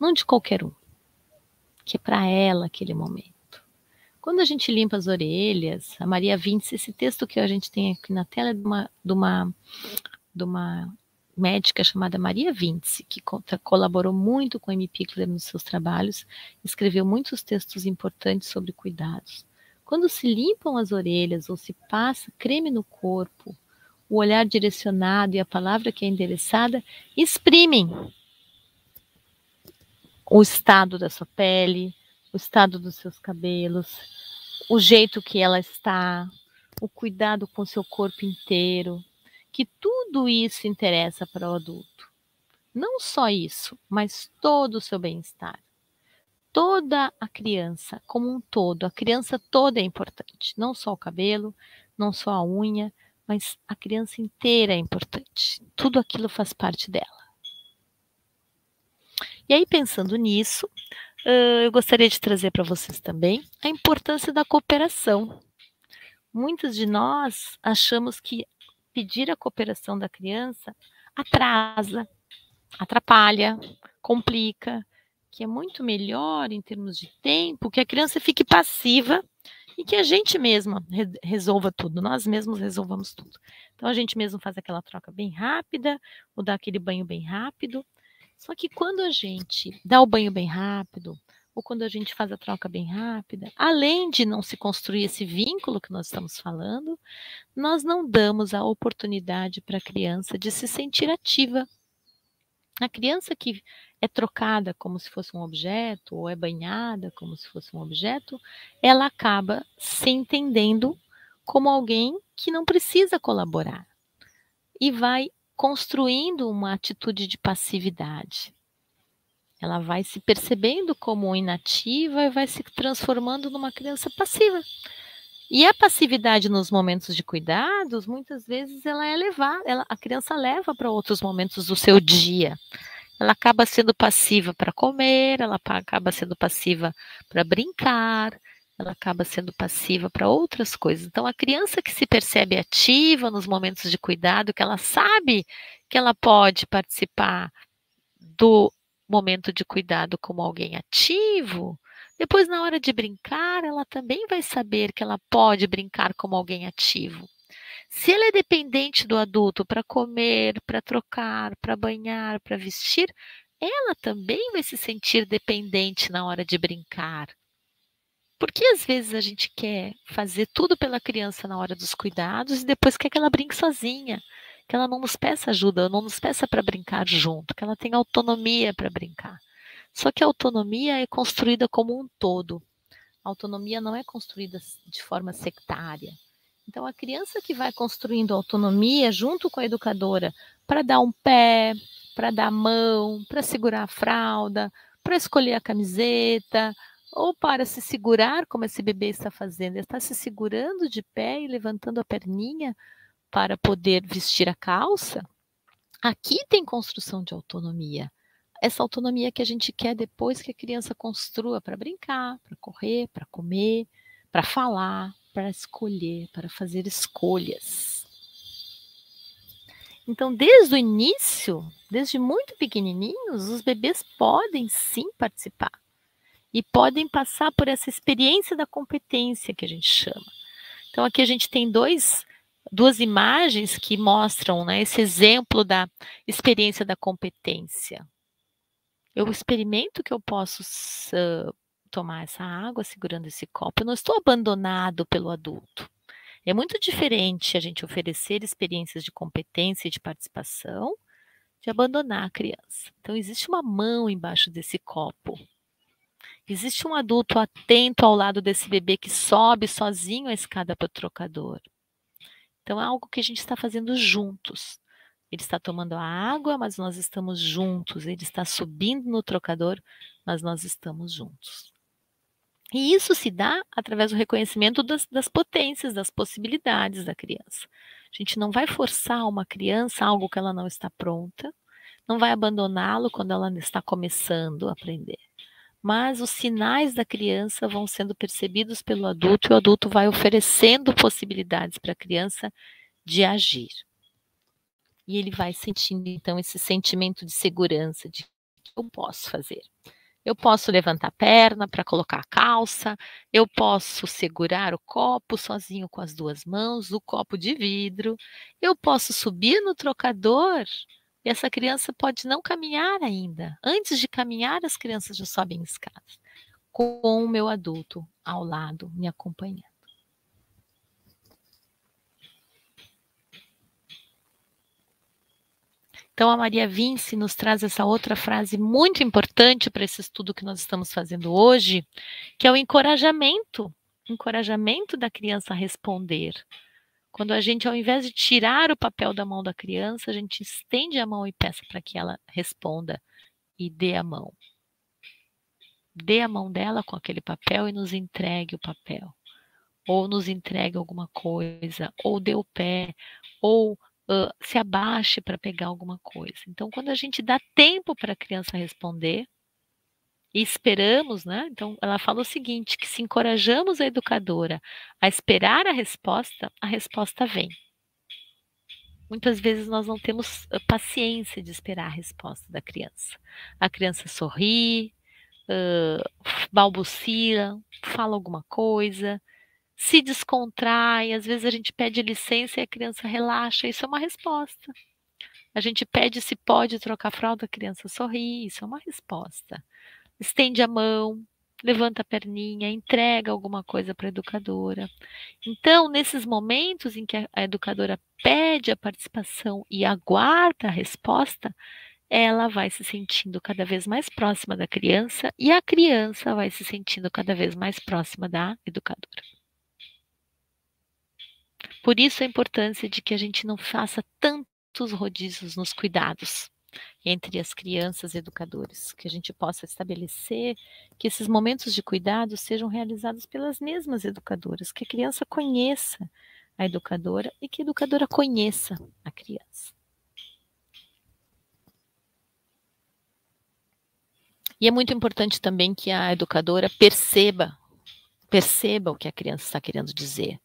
não de qualquer um, que é para ela aquele momento. Quando a gente limpa as orelhas, a Maria Vinci, esse texto que a gente tem aqui na tela é de uma médica chamada Maria Vinci, que colaborou muito com a Amy Pickler nos seus trabalhos, escreveu muitos textos importantes sobre cuidados. Quando se limpam as orelhas ou se passa creme no corpo o olhar direcionado e a palavra que é endereçada exprimem o estado da sua pele, o estado dos seus cabelos, o jeito que ela está, o cuidado com o seu corpo inteiro, que tudo isso interessa para o adulto. Não só isso, mas todo o seu bem-estar. Toda a criança, como um todo, a criança toda é importante. Não só o cabelo, não só a unha, mas a criança inteira é importante. Tudo aquilo faz parte dela. E aí, pensando nisso, eu gostaria de trazer para vocês também a importância da cooperação. Muitos de nós achamos que pedir a cooperação da criança atrasa, atrapalha, complica, que é muito melhor em termos de tempo que a criança fique passiva e que a gente mesma resolva tudo, nós mesmos resolvamos tudo. Então, a gente mesmo faz aquela troca bem rápida, ou dá aquele banho bem rápido. Só que quando a gente dá o banho bem rápido, ou quando a gente faz a troca bem rápida, além de não se construir esse vínculo que nós estamos falando, nós não damos a oportunidade para a criança de se sentir ativa. A criança que é trocada como se fosse um objeto, ou é banhada como se fosse um objeto, ela acaba se entendendo como alguém que não precisa colaborar e vai construindo uma atitude de passividade. Ela vai se percebendo como inativa e vai se transformando numa criança passiva. E a passividade nos momentos de cuidados, muitas vezes ela é levada, a criança leva para outros momentos do seu dia. Ela acaba sendo passiva para comer, ela acaba sendo passiva para brincar, ela acaba sendo passiva para outras coisas. Então, a criança que se percebe ativa nos momentos de cuidado, que ela sabe que ela pode participar do momento de cuidado como alguém ativo, depois, na hora de brincar, ela também vai saber que ela pode brincar como alguém ativo. Se ela é dependente do adulto para comer, para trocar, para banhar, para vestir, ela também vai se sentir dependente na hora de brincar. Porque às vezes a gente quer fazer tudo pela criança na hora dos cuidados e depois quer que ela brinque sozinha, que ela não nos peça ajuda, não nos peça para brincar junto, que ela tenha autonomia para brincar. Só que a autonomia é construída como um todo. A autonomia não é construída de forma sectária. Então, a criança que vai construindo autonomia junto com a educadora para dar um pé, para dar a mão, para segurar a fralda, para escolher a camiseta, ou para se segurar, como esse bebê está fazendo. Ele está se segurando de pé e levantando a perninha para poder vestir a calça. Aqui tem construção de autonomia. Essa autonomia que a gente quer depois que a criança construa para brincar, para correr, para comer, para falar, para escolher, para fazer escolhas. Então, desde o início, desde muito pequenininhos, os bebês podem sim participar e podem passar por essa experiência da competência que a gente chama. Então, aqui a gente tem duas imagens que mostram, né, esse exemplo da experiência da competência. Eu experimento que eu posso tomar essa água segurando esse copo. Eu não estou abandonado pelo adulto. É muito diferente a gente oferecer experiências de competência e de participação de abandonar a criança. Então, existe uma mão embaixo desse copo. Existe um adulto atento ao lado desse bebê que sobe sozinho a escada para o trocador. Então, é algo que a gente está fazendo juntos. Ele está tomando a água, mas nós estamos juntos. Ele está subindo no trocador, mas nós estamos juntos. E isso se dá através do reconhecimento das potências, das possibilidades da criança. A gente não vai forçar uma criança a algo que ela não está pronta, não vai abandoná-lo quando ela está começando a aprender. Mas os sinais da criança vão sendo percebidos pelo adulto e o adulto vai oferecendo possibilidades para a criança de agir. E ele vai sentindo, então, esse sentimento de segurança, de que eu posso fazer. Eu posso levantar a perna para colocar a calça, eu posso segurar o copo sozinho com as duas mãos, o copo de vidro, eu posso subir no trocador e essa criança pode não caminhar ainda. Antes de caminhar, as crianças já sobem escadas, com o meu adulto ao lado, me acompanhando. Então, a Maria Vince nos traz essa outra frase muito importante para esse estudo que nós estamos fazendo hoje, que é o encorajamento da criança a responder. Quando a gente, ao invés de tirar o papel da mão da criança, a gente estende a mão e peça para que ela responda e dê a mão. Dê a mão dela com aquele papel e nos entregue o papel. Ou nos entregue alguma coisa, ou dê o pé, ou se abaixe para pegar alguma coisa. Então, quando a gente dá tempo para a criança responder, e esperamos, né? Então, ela fala o seguinte, que se encorajamos a educadora a esperar a resposta vem. Muitas vezes nós não temos paciência de esperar a resposta da criança. A criança sorri, balbucia, fala alguma coisa, se descontrai, às vezes a gente pede licença e a criança relaxa, isso é uma resposta. A gente pede se pode trocar fralda, a criança sorri, isso é uma resposta. Estende a mão, levanta a perninha, entrega alguma coisa para a educadora. Então, nesses momentos em que a educadora pede a participação e aguarda a resposta, ela vai se sentindo cada vez mais próxima da criança e a criança vai se sentindo cada vez mais próxima da educadora. Por isso a importância de que a gente não faça tantos rodízios nos cuidados entre as crianças e educadores, que a gente possa estabelecer que esses momentos de cuidado sejam realizados pelas mesmas educadoras, que a criança conheça a educadora e que a educadora conheça a criança. E é muito importante também que a educadora perceba o que a criança está querendo dizer.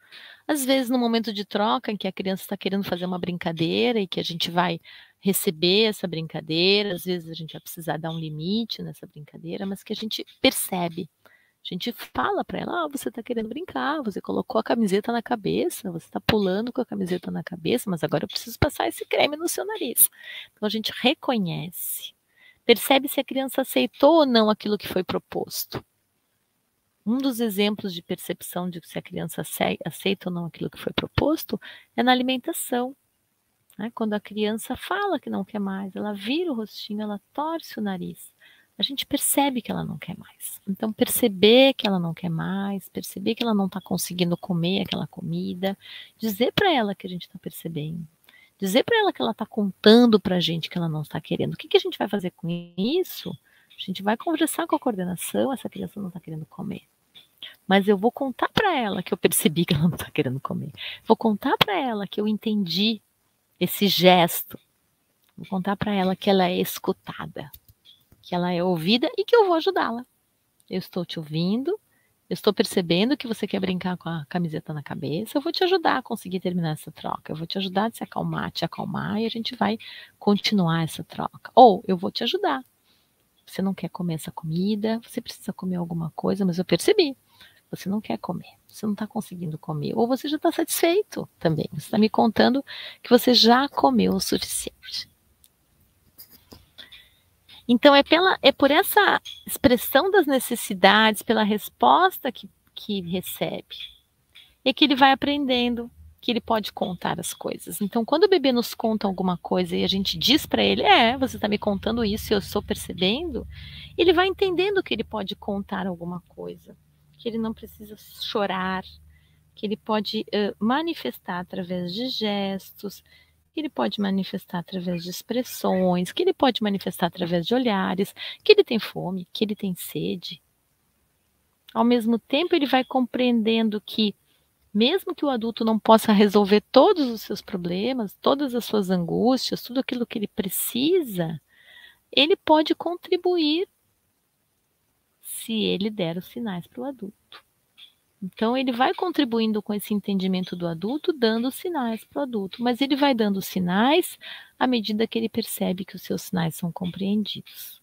Às vezes, no momento de troca, em que a criança está querendo fazer uma brincadeira e que a gente vai receber essa brincadeira, às vezes a gente vai precisar dar um limite nessa brincadeira, mas que a gente percebe. A gente fala para ela, você está querendo brincar, você colocou a camiseta na cabeça, você está pulando com a camiseta na cabeça, mas agora eu preciso passar esse creme no seu nariz. Então, a gente reconhece. Percebe se a criança aceitou ou não aquilo que foi proposto. Um dos exemplos de percepção de se a criança aceita ou não aquilo que foi proposto é na alimentação. Né? Quando a criança fala que não quer mais, ela vira o rostinho, ela torce o nariz. A gente percebe que ela não quer mais. Então, perceber que ela não quer mais, perceber que ela não está conseguindo comer aquela comida, dizer para ela que a gente está percebendo. Dizer para ela que ela está contando para a gente que ela não está querendo. O que a gente vai fazer com isso? A gente vai conversar com a coordenação, essa criança não está querendo comer. Mas eu vou contar para ela que eu percebi que ela não está querendo comer. Vou contar para ela que eu entendi esse gesto. Vou contar para ela que ela é escutada, que ela é ouvida e que eu vou ajudá-la. Eu estou te ouvindo, eu estou percebendo que você quer brincar com a camiseta na cabeça, eu vou te ajudar a conseguir terminar essa troca, eu vou te ajudar a se acalmar, te acalmar e a gente vai continuar essa troca. Ou eu vou te ajudar. Você não quer comer essa comida, você precisa comer alguma coisa, mas eu percebi. Você não quer comer, você não está conseguindo comer, ou você já está satisfeito também. Você está me contando que você já comeu o suficiente. Então, é por essa expressão das necessidades, pela resposta que recebe, é que ele vai aprendendo que ele pode contar as coisas. Então, quando o bebê nos conta alguma coisa e a gente diz para ele, você está me contando isso e eu estou percebendo, ele vai entendendo que ele pode contar alguma coisa, que ele não precisa chorar, que ele pode manifestar através de gestos, que ele pode manifestar através de expressões, que ele pode manifestar através de olhares, que ele tem fome, que ele tem sede. Ao mesmo tempo, ele vai compreendendo que, mesmo que o adulto não possa resolver todos os seus problemas, todas as suas angústias, tudo aquilo que ele precisa, ele pode contribuir se ele der os sinais para o adulto. Então, ele vai contribuindo com esse entendimento do adulto, dando sinais para o adulto, mas ele vai dando sinais à medida que ele percebe que os seus sinais são compreendidos.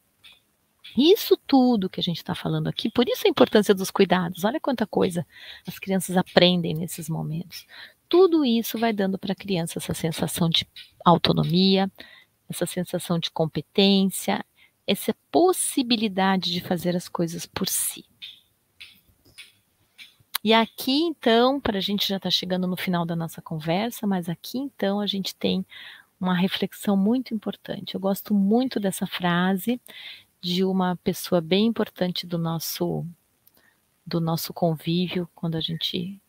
Isso tudo que a gente está falando aqui, por isso a importância dos cuidados, olha quanta coisa as crianças aprendem nesses momentos. Tudo isso vai dando para a criança essa sensação de autonomia, essa sensação de competência, essa possibilidade de fazer as coisas por si. E aqui, então, para a gente já está chegando no final da nossa conversa, mas aqui, então, a gente tem uma reflexão muito importante. Eu gosto muito dessa frase de uma pessoa bem importante do nosso convívio, quando a gente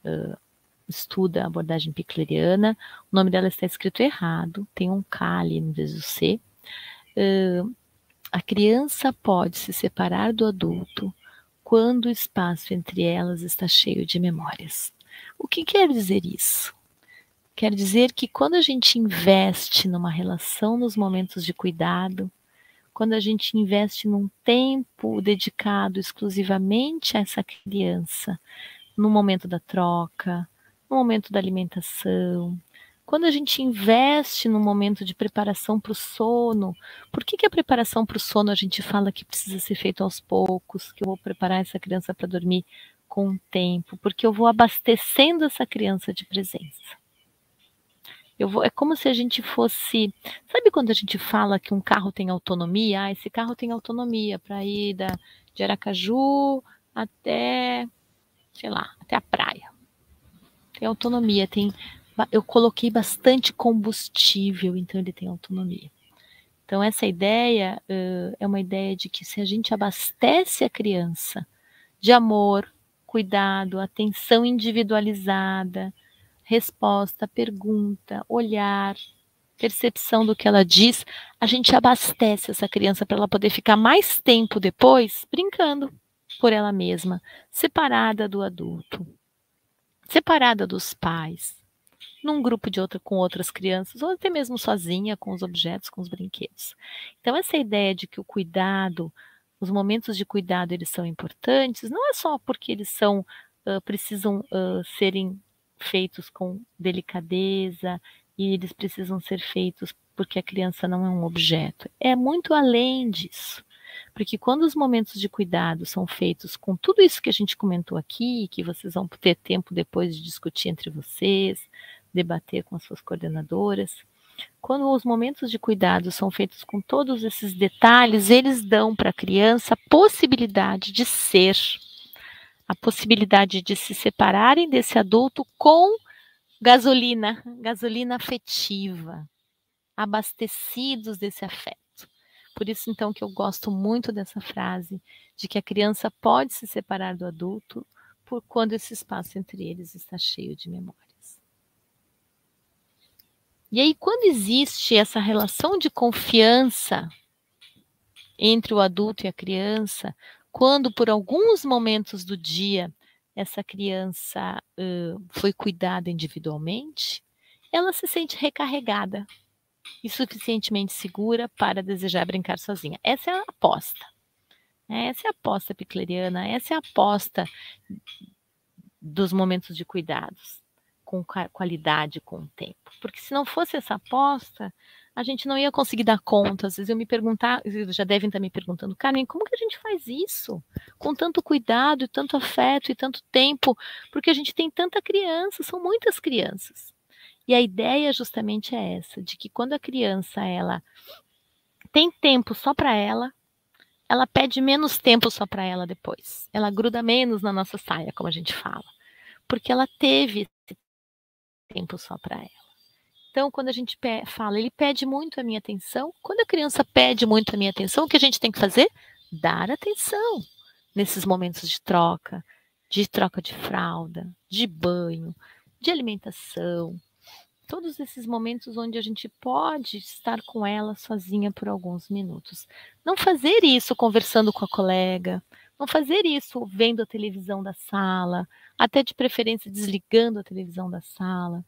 estuda a abordagem picleriana. O nome dela está escrito errado, tem um K ali em vez do C. A criança pode se separar do adulto quando o espaço entre elas está cheio de memórias. O que quer dizer isso? Quer dizer que quando a gente investe numa relação nos momentos de cuidado, quando a gente investe num tempo dedicado exclusivamente a essa criança, no momento da troca, no momento da alimentação, quando a gente investe no momento de preparação para o sono, por que a preparação para o sono a gente fala que precisa ser feito aos poucos, que eu vou preparar essa criança para dormir com o tempo? Porque eu vou abastecendo essa criança de presença. É como se a gente fosse... Sabe quando a gente fala que um carro tem autonomia? Ah, esse carro tem autonomia para ir de Aracaju até, sei lá, até a praia. Tem autonomia, eu coloquei bastante combustível, então ele tem autonomia. Então essa ideia é uma ideia de que se a gente abastece a criança de amor, cuidado, atenção individualizada, resposta, pergunta, olhar, percepção do que ela diz, a gente abastece essa criança para ela poder ficar mais tempo depois brincando por ela mesma, separada do adulto, separada dos pais, num grupo com outras crianças, ou até mesmo sozinha com os objetos, com os brinquedos. Então essa ideia de que o cuidado, os momentos de cuidado, eles são importantes, não é só porque eles precisam serem feitos com delicadeza e eles precisam ser feitos porque a criança não é um objeto. É muito além disso. Porque quando os momentos de cuidado são feitos com tudo isso que a gente comentou aqui, que vocês vão ter tempo depois de discutir entre vocês, debater com as suas coordenadoras, quando os momentos de cuidado são feitos com todos esses detalhes, eles dão para a criança a possibilidade de ser, a possibilidade de se separarem desse adulto com gasolina afetiva, abastecidos desse afeto. Por isso, então, que eu gosto muito dessa frase, de que a criança pode se separar do adulto por quando esse espaço entre eles está cheio de memórias. E aí, quando existe essa relação de confiança entre o adulto e a criança, quando por alguns momentos do dia essa criança foi cuidada individualmente, ela se sente recarregada e suficientemente segura para desejar brincar sozinha. Essa é a aposta. Essa é a aposta picleriana, essa é a aposta dos momentos de cuidados, com qualidade, com o tempo. Porque se não fosse essa aposta, a gente não ia conseguir dar conta. Às vezes já devem estar me perguntando, Carmen, como que a gente faz isso? Com tanto cuidado, e tanto afeto, e tanto tempo, porque a gente tem tanta criança, são muitas crianças. E a ideia justamente é essa, de que quando a criança ela tem tempo só para ela pede menos tempo só para ela depois. Ela gruda menos na nossa saia, como a gente fala, porque ela teve esse tempo só para ela. Então, quando a gente fala, ele pede muito a minha atenção, quando a criança pede muito a minha atenção, o que a gente tem que fazer? Dar atenção nesses momentos de troca de fralda, de banho, de alimentação, todos esses momentos onde a gente pode estar com ela sozinha por alguns minutos. Não fazer isso conversando com a colega, não fazer isso vendo a televisão da sala, até de preferência desligando a televisão da sala,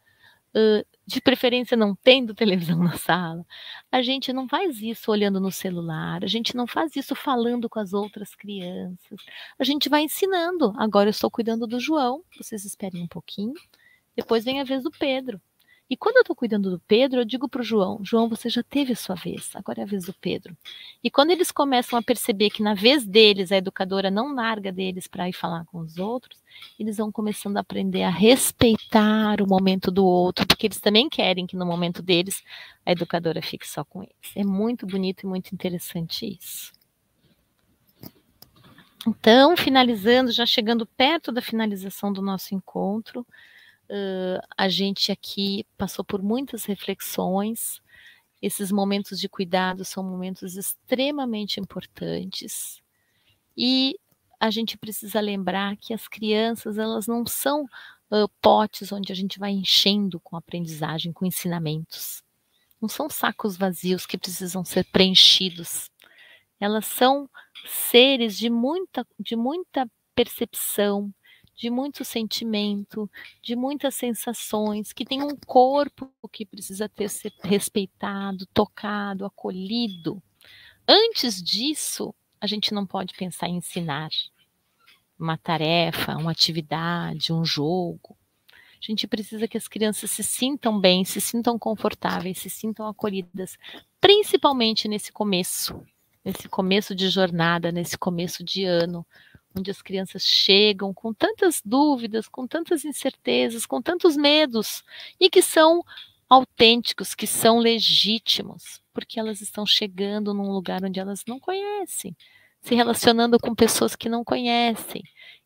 de preferência não tendo televisão na sala. A gente não faz isso olhando no celular, a gente não faz isso falando com as outras crianças. A gente vai ensinando. Agora eu estou cuidando do João, vocês esperem um pouquinho, depois vem a vez do Pedro. E quando eu estou cuidando do Pedro, eu digo para o João, João, você já teve a sua vez, agora é a vez do Pedro. E quando eles começam a perceber que na vez deles, a educadora não larga deles para ir falar com os outros, eles vão começando a aprender a respeitar o momento do outro, porque eles também querem que no momento deles, a educadora fique só com eles. É muito bonito e muito interessante isso. Então, finalizando, já chegando perto da finalização do nosso encontro, a gente aqui passou por muitas reflexões. Esses momentos de cuidado são momentos extremamente importantes. E a gente precisa lembrar que as crianças, elas não são potes onde a gente vai enchendo com aprendizagem, com ensinamentos. Não são sacos vazios que precisam ser preenchidos. Elas são seres de muita percepção, de muito sentimento, de muitas sensações, que têm um corpo que precisa ser respeitado, tocado, acolhido. Antes disso, a gente não pode pensar em ensinar uma tarefa, uma atividade, um jogo. A gente precisa que as crianças se sintam bem, se sintam confortáveis, se sintam acolhidas, principalmente nesse começo de jornada, nesse começo de ano, onde as crianças chegam com tantas dúvidas, com tantas incertezas, com tantos medos, e que são autênticos, que são legítimos, porque elas estão chegando num lugar onde elas não conhecem, se relacionando com pessoas que não conhecem.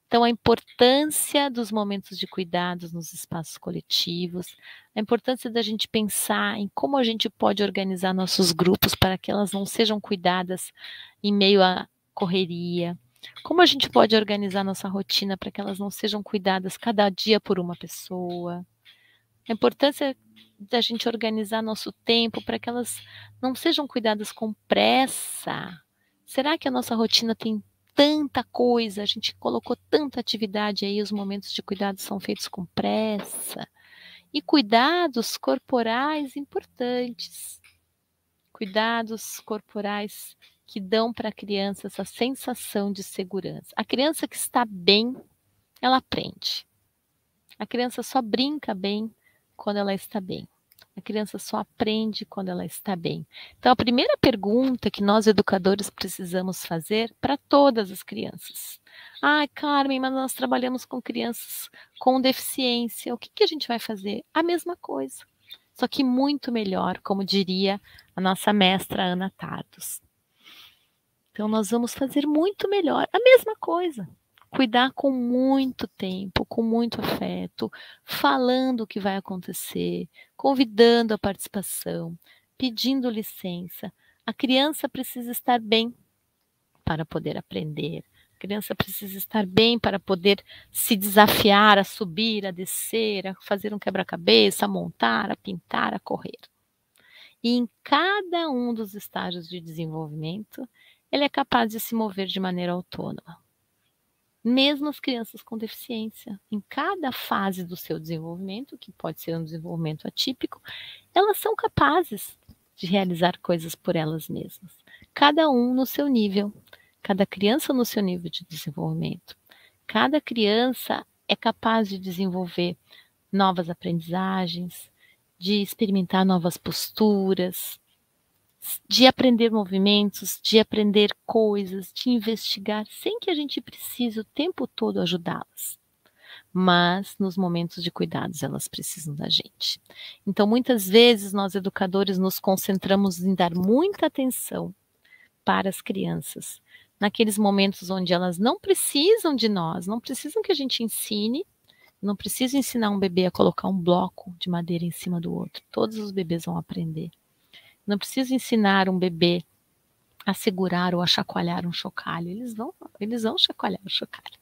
Então, a importância dos momentos de cuidados nos espaços coletivos, a importância da gente pensar em como a gente pode organizar nossos grupos para que elas não sejam cuidadas em meio à correria, como a gente pode organizar nossa rotina para que elas não sejam cuidadas cada dia por uma pessoa, a importância da gente organizar nosso tempo para que elas não sejam cuidadas com pressa. Será que a nossa rotina tem tanta coisa, a gente colocou tanta atividade aí, os momentos de cuidado são feitos com pressa? E cuidados corporais importantes. Cuidados corporais que dão para a criança essa sensação de segurança. A criança que está bem, ela aprende. A criança só brinca bem quando ela está bem. A criança só aprende quando ela está bem. Então, a primeira pergunta que nós, educadores, precisamos fazer para todas as crianças. Ah, Carmen, mas nós trabalhamos com crianças com deficiência. O que a gente vai fazer? A mesma coisa. Só que muito melhor, como diria a nossa mestra Ana Tardos. Então, nós vamos fazer muito melhor, a mesma coisa. Cuidar com muito tempo, com muito afeto, falando o que vai acontecer, convidando a participação, pedindo licença. A criança precisa estar bem para poder aprender. A criança precisa estar bem para poder se desafiar a subir, a descer, a fazer um quebra-cabeça, a montar, a pintar, a correr. E em cada um dos estágios de desenvolvimento, ele é capaz de se mover de maneira autônoma. Mesmo as crianças com deficiência, em cada fase do seu desenvolvimento, que pode ser um desenvolvimento atípico, elas são capazes de realizar coisas por elas mesmas. Cada um no seu nível, cada criança no seu nível de desenvolvimento. Cada criança é capaz de desenvolver novas aprendizagens, de experimentar novas posturas, de aprender movimentos, de aprender coisas, de investigar, sem que a gente precise o tempo todo ajudá-las. Mas nos momentos de cuidados elas precisam da gente. Então, muitas vezes nós educadores nos concentramos em dar muita atenção para as crianças, naqueles momentos onde elas não precisam de nós, não precisam que a gente ensine, não precisa ensinar um bebê a colocar um bloco de madeira em cima do outro. Todos os bebês vão aprender. Não preciso ensinar um bebê a segurar ou a chacoalhar um chocalho. Eles vão chacoalhar o chocalho.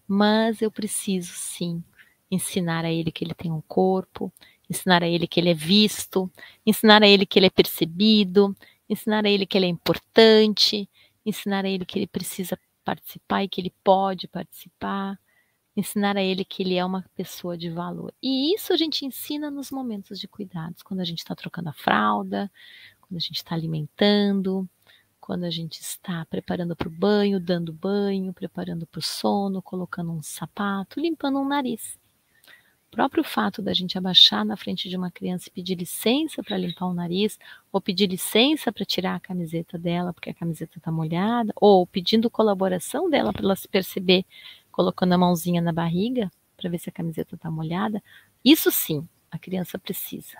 Mas eu preciso, sim, ensinar a ele que ele tem um corpo, ensinar a ele que ele é visto, ensinar a ele que ele é percebido, ensinar a ele que ele é importante, ensinar a ele que ele precisa participar e que ele pode participar, ensinar a ele que ele é uma pessoa de valor. E isso a gente ensina nos momentos de cuidados, quando a gente está trocando a fralda, quando a gente está alimentando, quando a gente está preparando para o banho, dando banho, preparando para o sono, colocando um sapato, limpando um nariz. O próprio fato da gente abaixar na frente de uma criança e pedir licença para limpar o nariz, ou pedir licença para tirar a camiseta dela porque a camiseta está molhada, ou pedindo colaboração dela para ela se perceber, colocando a mãozinha na barriga para ver se a camiseta está molhada, isso sim, a criança precisa.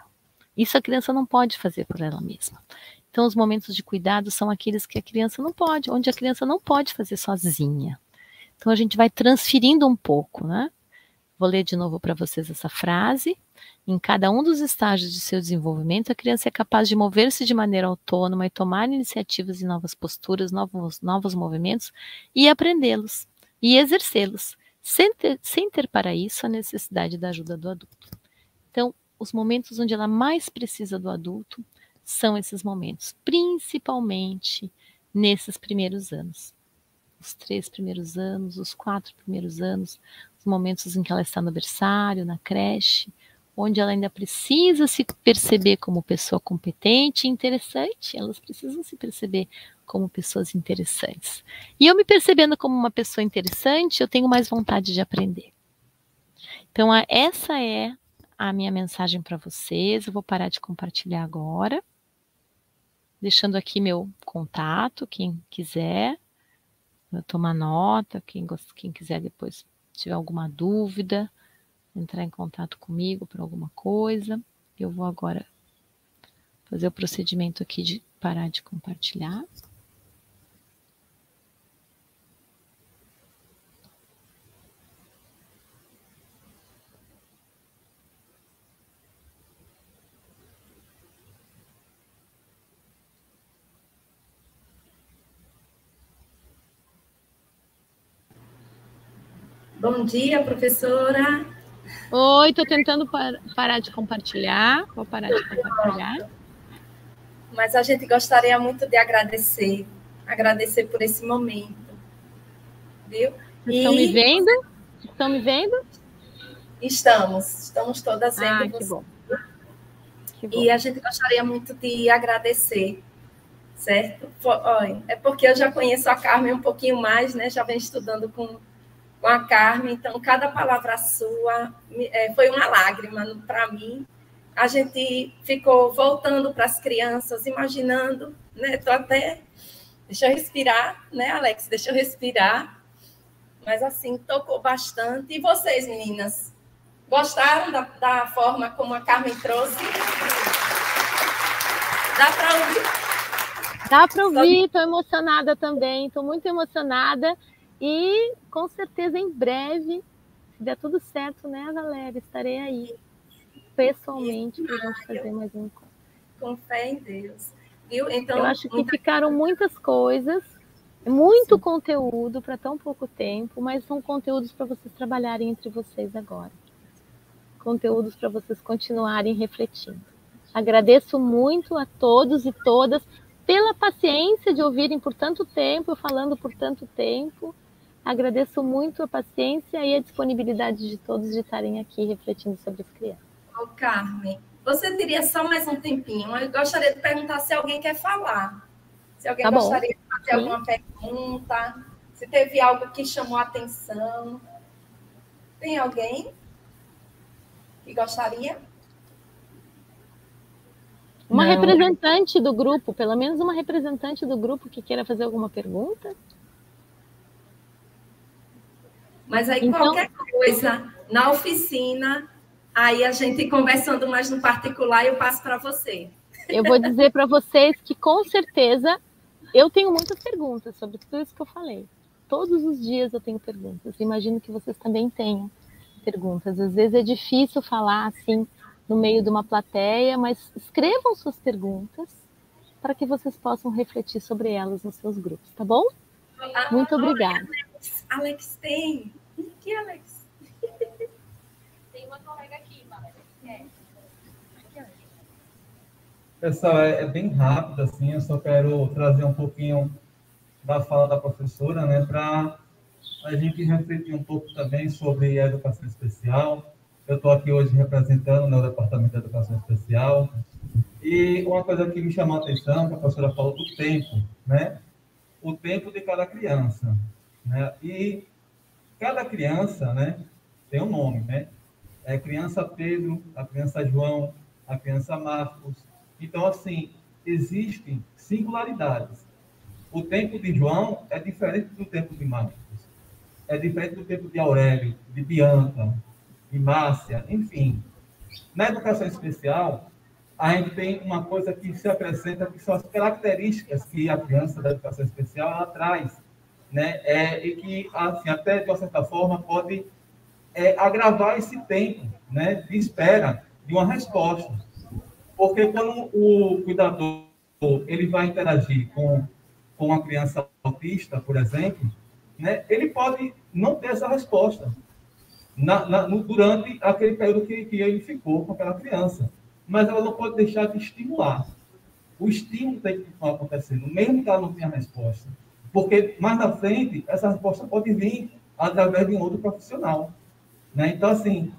Isso a criança não pode fazer por ela mesma. Então, os momentos de cuidado são aqueles que a criança não pode, onde a criança não pode fazer sozinha. Então, a gente vai transferindo um pouco, né? Vou ler de novo para vocês essa frase. Em cada um dos estágios de seu desenvolvimento, a criança é capaz de mover-se de maneira autônoma e tomar iniciativas em novas posturas, novos movimentos e aprendê-los e exercê-los, sem ter para isso a necessidade da ajuda do adulto. Então, os momentos onde ela mais precisa do adulto são esses momentos, principalmente nesses primeiros anos. Os 3 primeiros anos, os 4 primeiros anos, os momentos em que ela está no berçário, na creche, onde ela ainda precisa se perceber como pessoa competente e interessante, elas precisam se perceber como pessoas interessantes. E eu me percebendo como uma pessoa interessante, eu tenho mais vontade de aprender. Então, essa é a minha mensagem para vocês. Eu vou parar de compartilhar agora, deixando aqui meu contato, quem quiser tomar nota, quem quiser depois tiver alguma dúvida, entrar em contato comigo por alguma coisa. Eu vou agora fazer o procedimento aqui de parar de compartilhar. Bom dia, professora. Oi, estou tentando parar de compartilhar. Vou parar de compartilhar. Mas a gente gostaria muito de agradecer por esse momento, viu? Estão me vendo? Estão me vendo? Estamos todas vendo você. Que bom. Que bom. E a gente gostaria muito de agradecer, certo? É porque eu já conheço a Carmen um pouquinho mais, né? Já venho estudando com a Carmen, então cada palavra sua foi uma lágrima para mim. A gente ficou voltando para as crianças, imaginando, né? Tô até... Deixa eu respirar, né, Alex? Deixa eu respirar. Mas, assim, tocou bastante. E vocês, meninas, gostaram da forma como a Carmen trouxe? Dá para ouvir? Dá para ouvir, estou emocionada também, estou muito emocionada. E, com certeza, em breve, se der tudo certo, né, Valéria? Estarei aí, pessoalmente, para a gente fazer mais um encontro. Com fé em Deus. Viu? Então, eu acho que ficaram muitas coisas, muito conteúdo para tão pouco tempo, mas são conteúdos para vocês trabalharem entre vocês agora. Conteúdos para vocês continuarem refletindo. Agradeço muito a todos e todas pela paciência de ouvirem por tanto tempo, eu falando por tanto tempo. Agradeço muito a paciência e a disponibilidade de todos de estarem aqui refletindo sobre as crianças. Ô, Carmen, você teria só mais um tempinho, mas eu gostaria de perguntar se alguém quer falar. Se alguém gostaria de fazer alguma pergunta, se teve algo que chamou a atenção. Tem alguém que gostaria? Uma representante do grupo, pelo menos uma representante do grupo que queira fazer alguma pergunta? Mas aí então, qualquer coisa na oficina, aí a gente conversando mais no particular, eu passo para você. Eu vou dizer para vocês que com certeza eu tenho muitas perguntas sobre tudo isso que eu falei. Todos os dias eu tenho perguntas. Imagino que vocês também tenham perguntas. Às vezes é difícil falar assim no meio de uma plateia, mas escrevam suas perguntas para que vocês possam refletir sobre elas nos seus grupos, tá bom? Muito obrigada. Alex tem. Que Alex? Tem uma colega aqui, Valéria. Pessoal, é bem rápido, assim, eu só quero trazer um pouquinho da fala da professora, né, para a gente refletir um pouco também sobre a educação especial. Eu estou aqui hoje representando, né, o Departamento de Educação Especial, e uma coisa que me chamou a atenção, que a professora falou do tempo, né, o tempo de cada criança, né, e cada criança, né, tem um nome, né, é a criança Pedro, a criança João, a criança Marcos. Então, assim, existem singularidades. O tempo de João é diferente do tempo de Marcos, é diferente do tempo de Aurélio, de Bianca, de Márcia, enfim. Na educação especial, a gente tem uma coisa que se acrescenta, que são as características que a criança da educação especial ela traz, né? E que, assim, até de uma certa forma, pode agravar esse tempo, né, de espera de uma resposta. Porque quando o cuidador ele vai interagir com uma criança autista, por exemplo, né, ele pode não ter essa resposta durante aquele período que ele ficou com aquela criança. Mas ela não pode deixar de estimular. O estímulo tem que continuar acontecendo, mesmo que ela não tenha resposta. Porque mais na frente, essa resposta pode vir através de um outro profissional. Né? Então, assim,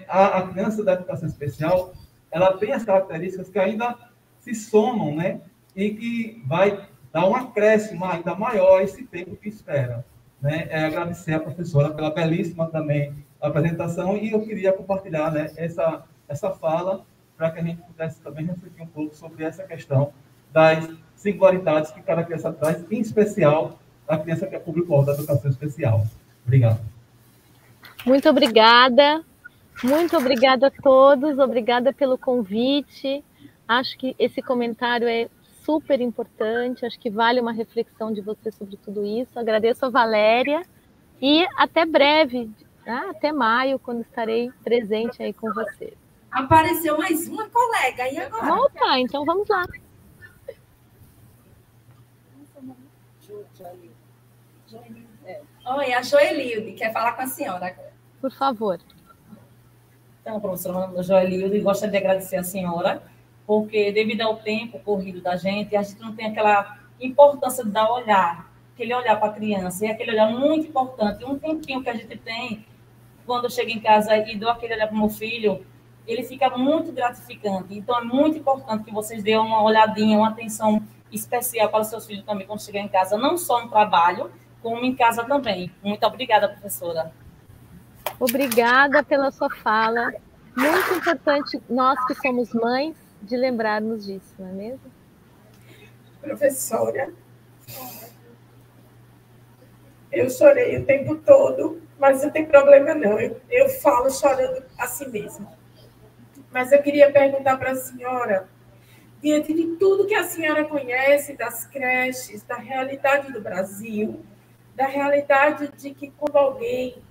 a criança da educação especial, ela tem as características que ainda se somam, né? E que vai dar um acréscimo ainda maior a esse tempo que espera. Né? Agradecer à professora pela belíssima também apresentação e eu queria compartilhar, né, essa fala para que a gente pudesse também refletir um pouco sobre essa questão das singularidades que cada criança traz, em especial a criança que é público-alvo da educação especial. Obrigado. Muito obrigada a todos, obrigada pelo convite. Acho que esse comentário é super importante, acho que vale uma reflexão de você sobre tudo isso. Agradeço a Valéria e até breve, até maio, quando estarei presente aí com vocês. Apareceu mais uma colega, e agora? Opa, então vamos lá. Oi, a Joelilde quer falar com a senhora agora. Por favor. Então, professora Joelilde, gostaria de agradecer a senhora, porque devido ao tempo corrido da gente, a gente não tem aquela importância de dar olhar, aquele olhar para a criança, e aquele olhar muito importante. Um tempinho que a gente tem, quando eu chego em casa e dou aquele olhar para o meu filho, ele fica muito gratificante. Então, é muito importante que vocês dêem uma olhadinha, uma atenção especial para os seus filhos também quando chegar em casa, não só no trabalho, como em casa também. Muito obrigada, professora. Obrigada pela sua fala. Muito importante, nós que somos mães, de lembrarmos disso, não é mesmo? Professora, eu chorei o tempo todo, mas não tem problema não, eu falo chorando assim mesmo. Mas eu queria perguntar para a senhora, diante de tudo que a senhora conhece das creches, da realidade do Brasil, da realidade de que quando alguém,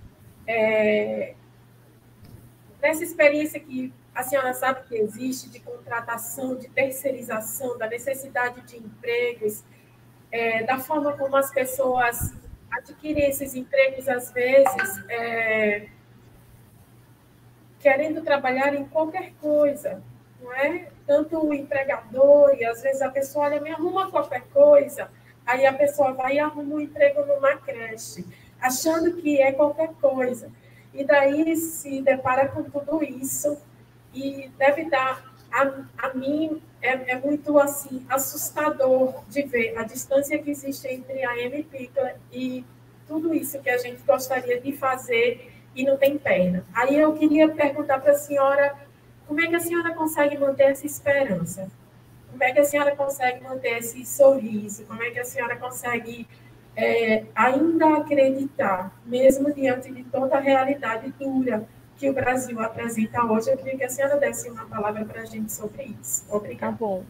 nessa experiência que a senhora sabe que existe, de contratação, de terceirização, da necessidade de empregos, da forma como as pessoas adquirem esses empregos, às vezes, querendo trabalhar em qualquer coisa, não é? Tanto o empregador, e às vezes a pessoa, olha, me arruma qualquer coisa, aí a pessoa vai e arruma um emprego numa creche, achando que é qualquer coisa. E daí se depara com tudo isso, e deve dar, a mim, é muito assim, assustador de ver a distância que existe entre a Amy Pickler e tudo isso que a gente gostaria de fazer e não tem perna. Aí eu queria perguntar para a senhora, como é que a senhora consegue manter essa esperança? Como é que a senhora consegue manter esse sorriso? Como é que a senhora consegue ainda acreditar, mesmo diante de toda a realidade dura que o Brasil apresenta hoje? Eu queria que a senhora desse uma palavra para a gente sobre isso. Obrigada. Tá bom.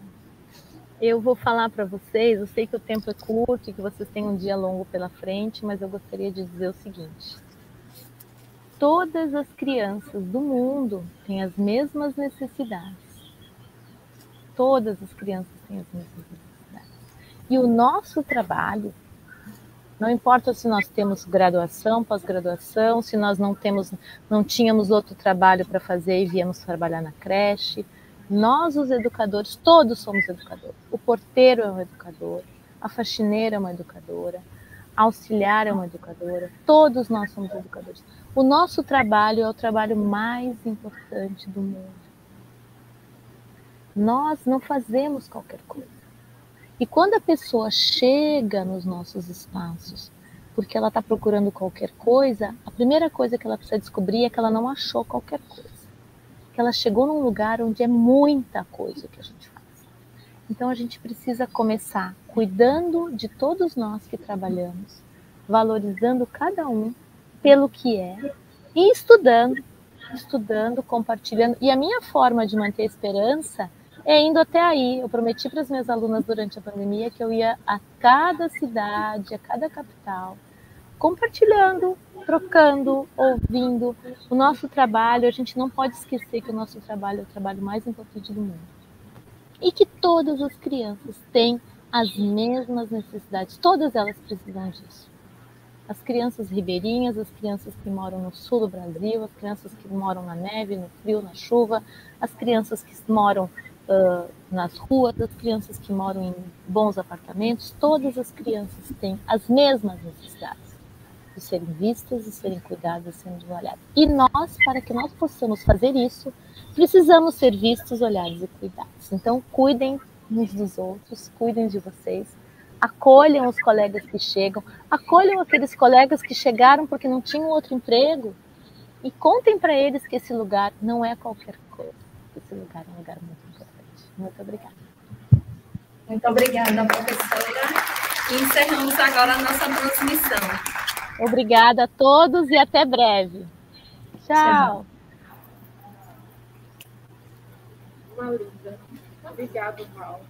Eu vou falar para vocês, eu sei que o tempo é curto e que vocês têm um dia longo pela frente, mas eu gostaria de dizer o seguinte. Todas as crianças do mundo têm as mesmas necessidades. Todas as crianças têm as mesmas necessidades. E o nosso trabalho, não importa se nós temos graduação, pós-graduação, se nós não tínhamos outro trabalho para fazer e viemos trabalhar na creche, nós, os educadores, todos somos educadores. O porteiro é um educador, a faxineira é uma educadora, a auxiliar é uma educadora, todos nós somos educadores. O nosso trabalho é o trabalho mais importante do mundo. Nós não fazemos qualquer coisa. E quando a pessoa chega nos nossos espaços, porque ela está procurando qualquer coisa, a primeira coisa que ela precisa descobrir é que ela não achou qualquer coisa. Que ela chegou num lugar onde é muita coisa que a gente faz. Então a gente precisa começar cuidando de todos nós que trabalhamos, valorizando cada um pelo que é, e estudando, compartilhando. E a minha forma de manter a esperança é indo até aí. Eu prometi para as minhas alunas durante a pandemia que eu ia a cada cidade, a cada capital, compartilhando, trocando, ouvindo. O nosso trabalho, a gente não pode esquecer que o nosso trabalho é o trabalho mais importante do mundo. E que todas as crianças têm as mesmas necessidades, todas elas precisam disso. As crianças ribeirinhas, as crianças que moram no sul do Brasil, as crianças que moram na neve, no frio, na chuva, as crianças que moram nas ruas, as crianças que moram em bons apartamentos, todas as crianças têm as mesmas necessidades de serem vistas, de serem cuidadas, de serem olhadas. E nós, para que nós possamos fazer isso, precisamos ser vistos, olhados e cuidados. Então, cuidem uns dos outros, cuidem de vocês, acolham os colegas que chegam, acolham aqueles colegas que chegaram porque não tinham outro emprego e contem para eles que esse lugar não é qualquer coisa. Esse lugar é um lugar muito importante. Muito obrigada. Muito obrigada, professora. E encerramos agora a nossa transmissão. Obrigada a todos e até breve. Tchau. Uma linda. Obrigada, Val.